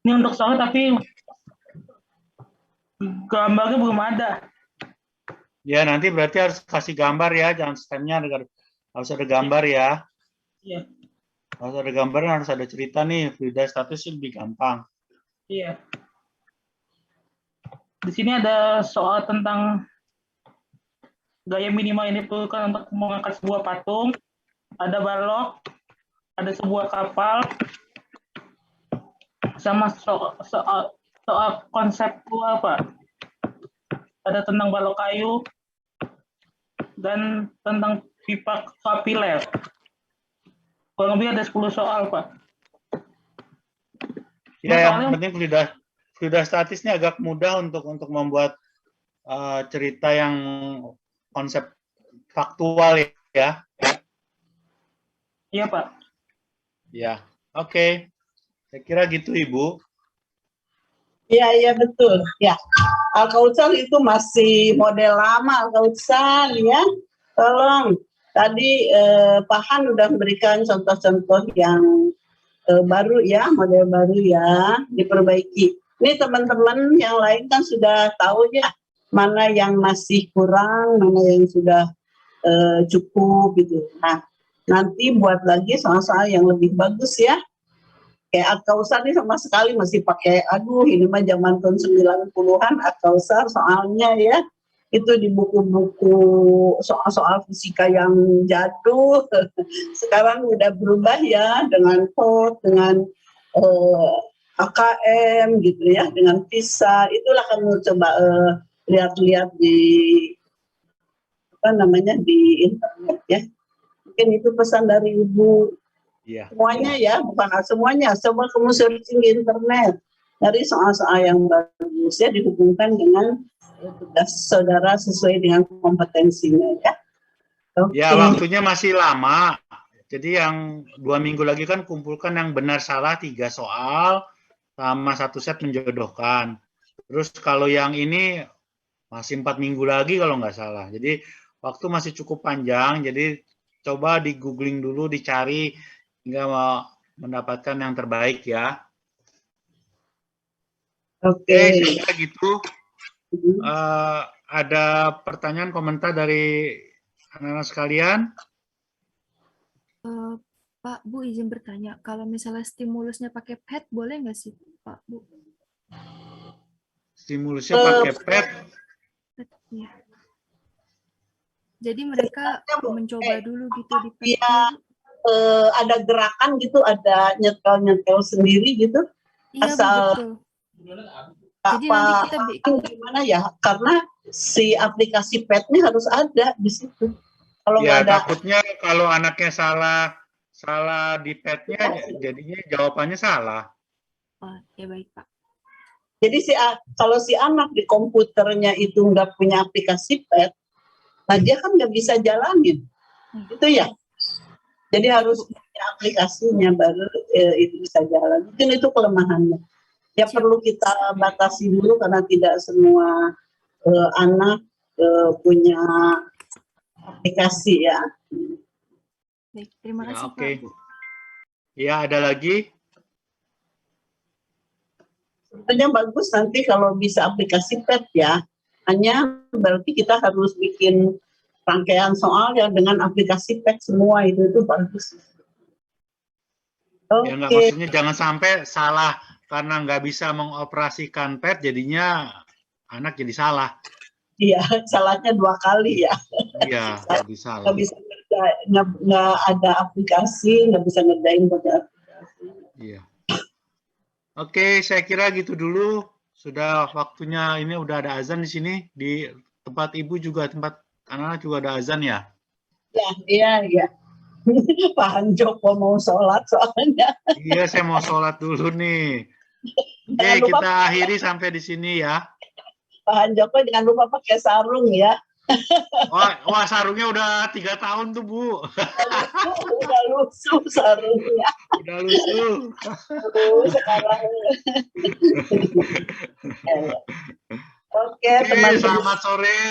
ini untuk soal tapi gambarnya belum ada. Ya nanti berarti harus kasih gambar ya, jangan stemnya harus ada gambar ya. Iya, Harus ada gambar, harus ada cerita nih. Fluida status lebih gampang. iya. Di sini ada soal tentang gaya minimal yang diperlukan untuk mengangkat sebuah patung. Ada balok, ada sebuah kapal, sama soal konseptual, Pak. Ada tentang balok kayu, dan tentang pipa kapiler. Kurang lebih ada 10 soal, Pak. Ya, yang penting fluida statis ini agak mudah untuk membuat cerita yang konsep faktual ya. Iya, Pak. Ya, oke. Saya kira gitu, Ibu. Iya betul. Ya, Al-Kautsar itu masih model lama Al-Kautsar ya. Tolong. Tadi Pak Han udah memberikan contoh-contoh yang baru ya, model baru ya, diperbaiki. Ini teman-teman yang lain kan sudah tahu ya, mana yang masih kurang, mana yang sudah cukup gitu. Nah, nanti buat lagi soal-soal yang lebih bagus ya. Kayak Al-Kausar ini sama sekali masih pakai, aduh ini mah zaman tahun 90-an Al-Kausar soalnya ya. Itu di buku-buku soal-soal fisika yang jadul. Sekarang udah berubah ya dengan POT, dengan AKM gitu ya, dengan PISA. Itulah kamu coba lihat-lihat di di internet ya. Mungkin itu pesan dari Ibu. Iya. Semuanya ya, bukan semuanya. Coba kamu searching di internet dari soal-soal yang bagus ya, dihubungkan dengan tugas saudara sesuai dengan kompetensinya ya. Ya, waktunya masih lama. Jadi yang 2 minggu lagi kan kumpulkan yang benar salah 3 soal sama 1 set menjodohkan. Terus kalau yang ini masih 4 minggu lagi kalau nggak salah. Jadi waktu masih cukup panjang. Jadi coba di googling dulu, dicari hingga mendapatkan yang terbaik ya. Oke, saya kira gitu. Ada pertanyaan, komentar dari anak-anak sekalian? Pak, Bu izin bertanya, kalau misalnya stimulusnya pakai pet, boleh nggak sih Pak, Bu? Stimulusnya pakai pet. Iya. Jadi mereka mencoba dulu gitu di Dia ada gerakan gitu, ada nyetel sendiri gitu. Iya, Bu, Asal betul. Jadi nanti kita bikin gimana ya? Karena si aplikasi petnya harus ada di situ. Kalau Ya, nggak ada, takutnya kalau anaknya salah di petnya, jadinya jawabannya salah. oh, ya baik, Pak. jadi kalau si anak di komputernya itu nggak punya aplikasi pet, nah dia kan nggak bisa jalanin, itu ya. Jadi harus punya aplikasinya baru itu bisa jalan. Mungkin itu kelemahannya. Ya perlu kita batasi dulu karena tidak semua anak punya aplikasi ya. Baik, terima kasih, Oke. Pak. Bu. Ya, ada lagi? Sebenarnya bagus nanti kalau bisa aplikasi pet ya. Hanya berarti kita harus bikin rangkaian soal ya dengan aplikasi pet semua itu bagus. Ya, nggak, maksudnya jangan sampai salah karena nggak bisa mengoperasikan pet, jadinya anak jadi salah. Iya, salahnya 2 kali ya. Iya, jadi salah. Nggak bisa nggak ada aplikasi, nggak bisa ngerjain pakai aplikasi. Iya. Oke, saya kira gitu dulu. Sudah waktunya, ini udah ada azan di sini. Di tempat Ibu juga, tempat anak-anak juga ada azan ya? Ya, iya. Pak Hanjoko mau sholat soalnya. Iya, saya mau sholat dulu nih. Oke, kita akhiri sampai di sini ya. Pak Hanjoko jangan lupa pakai sarung ya. Wah, sarungnya udah 3 tahun tuh, Bu. Udah lusuh sarungnya. Udah lusuh. Sekarang. Oke, Oke, selamat sore.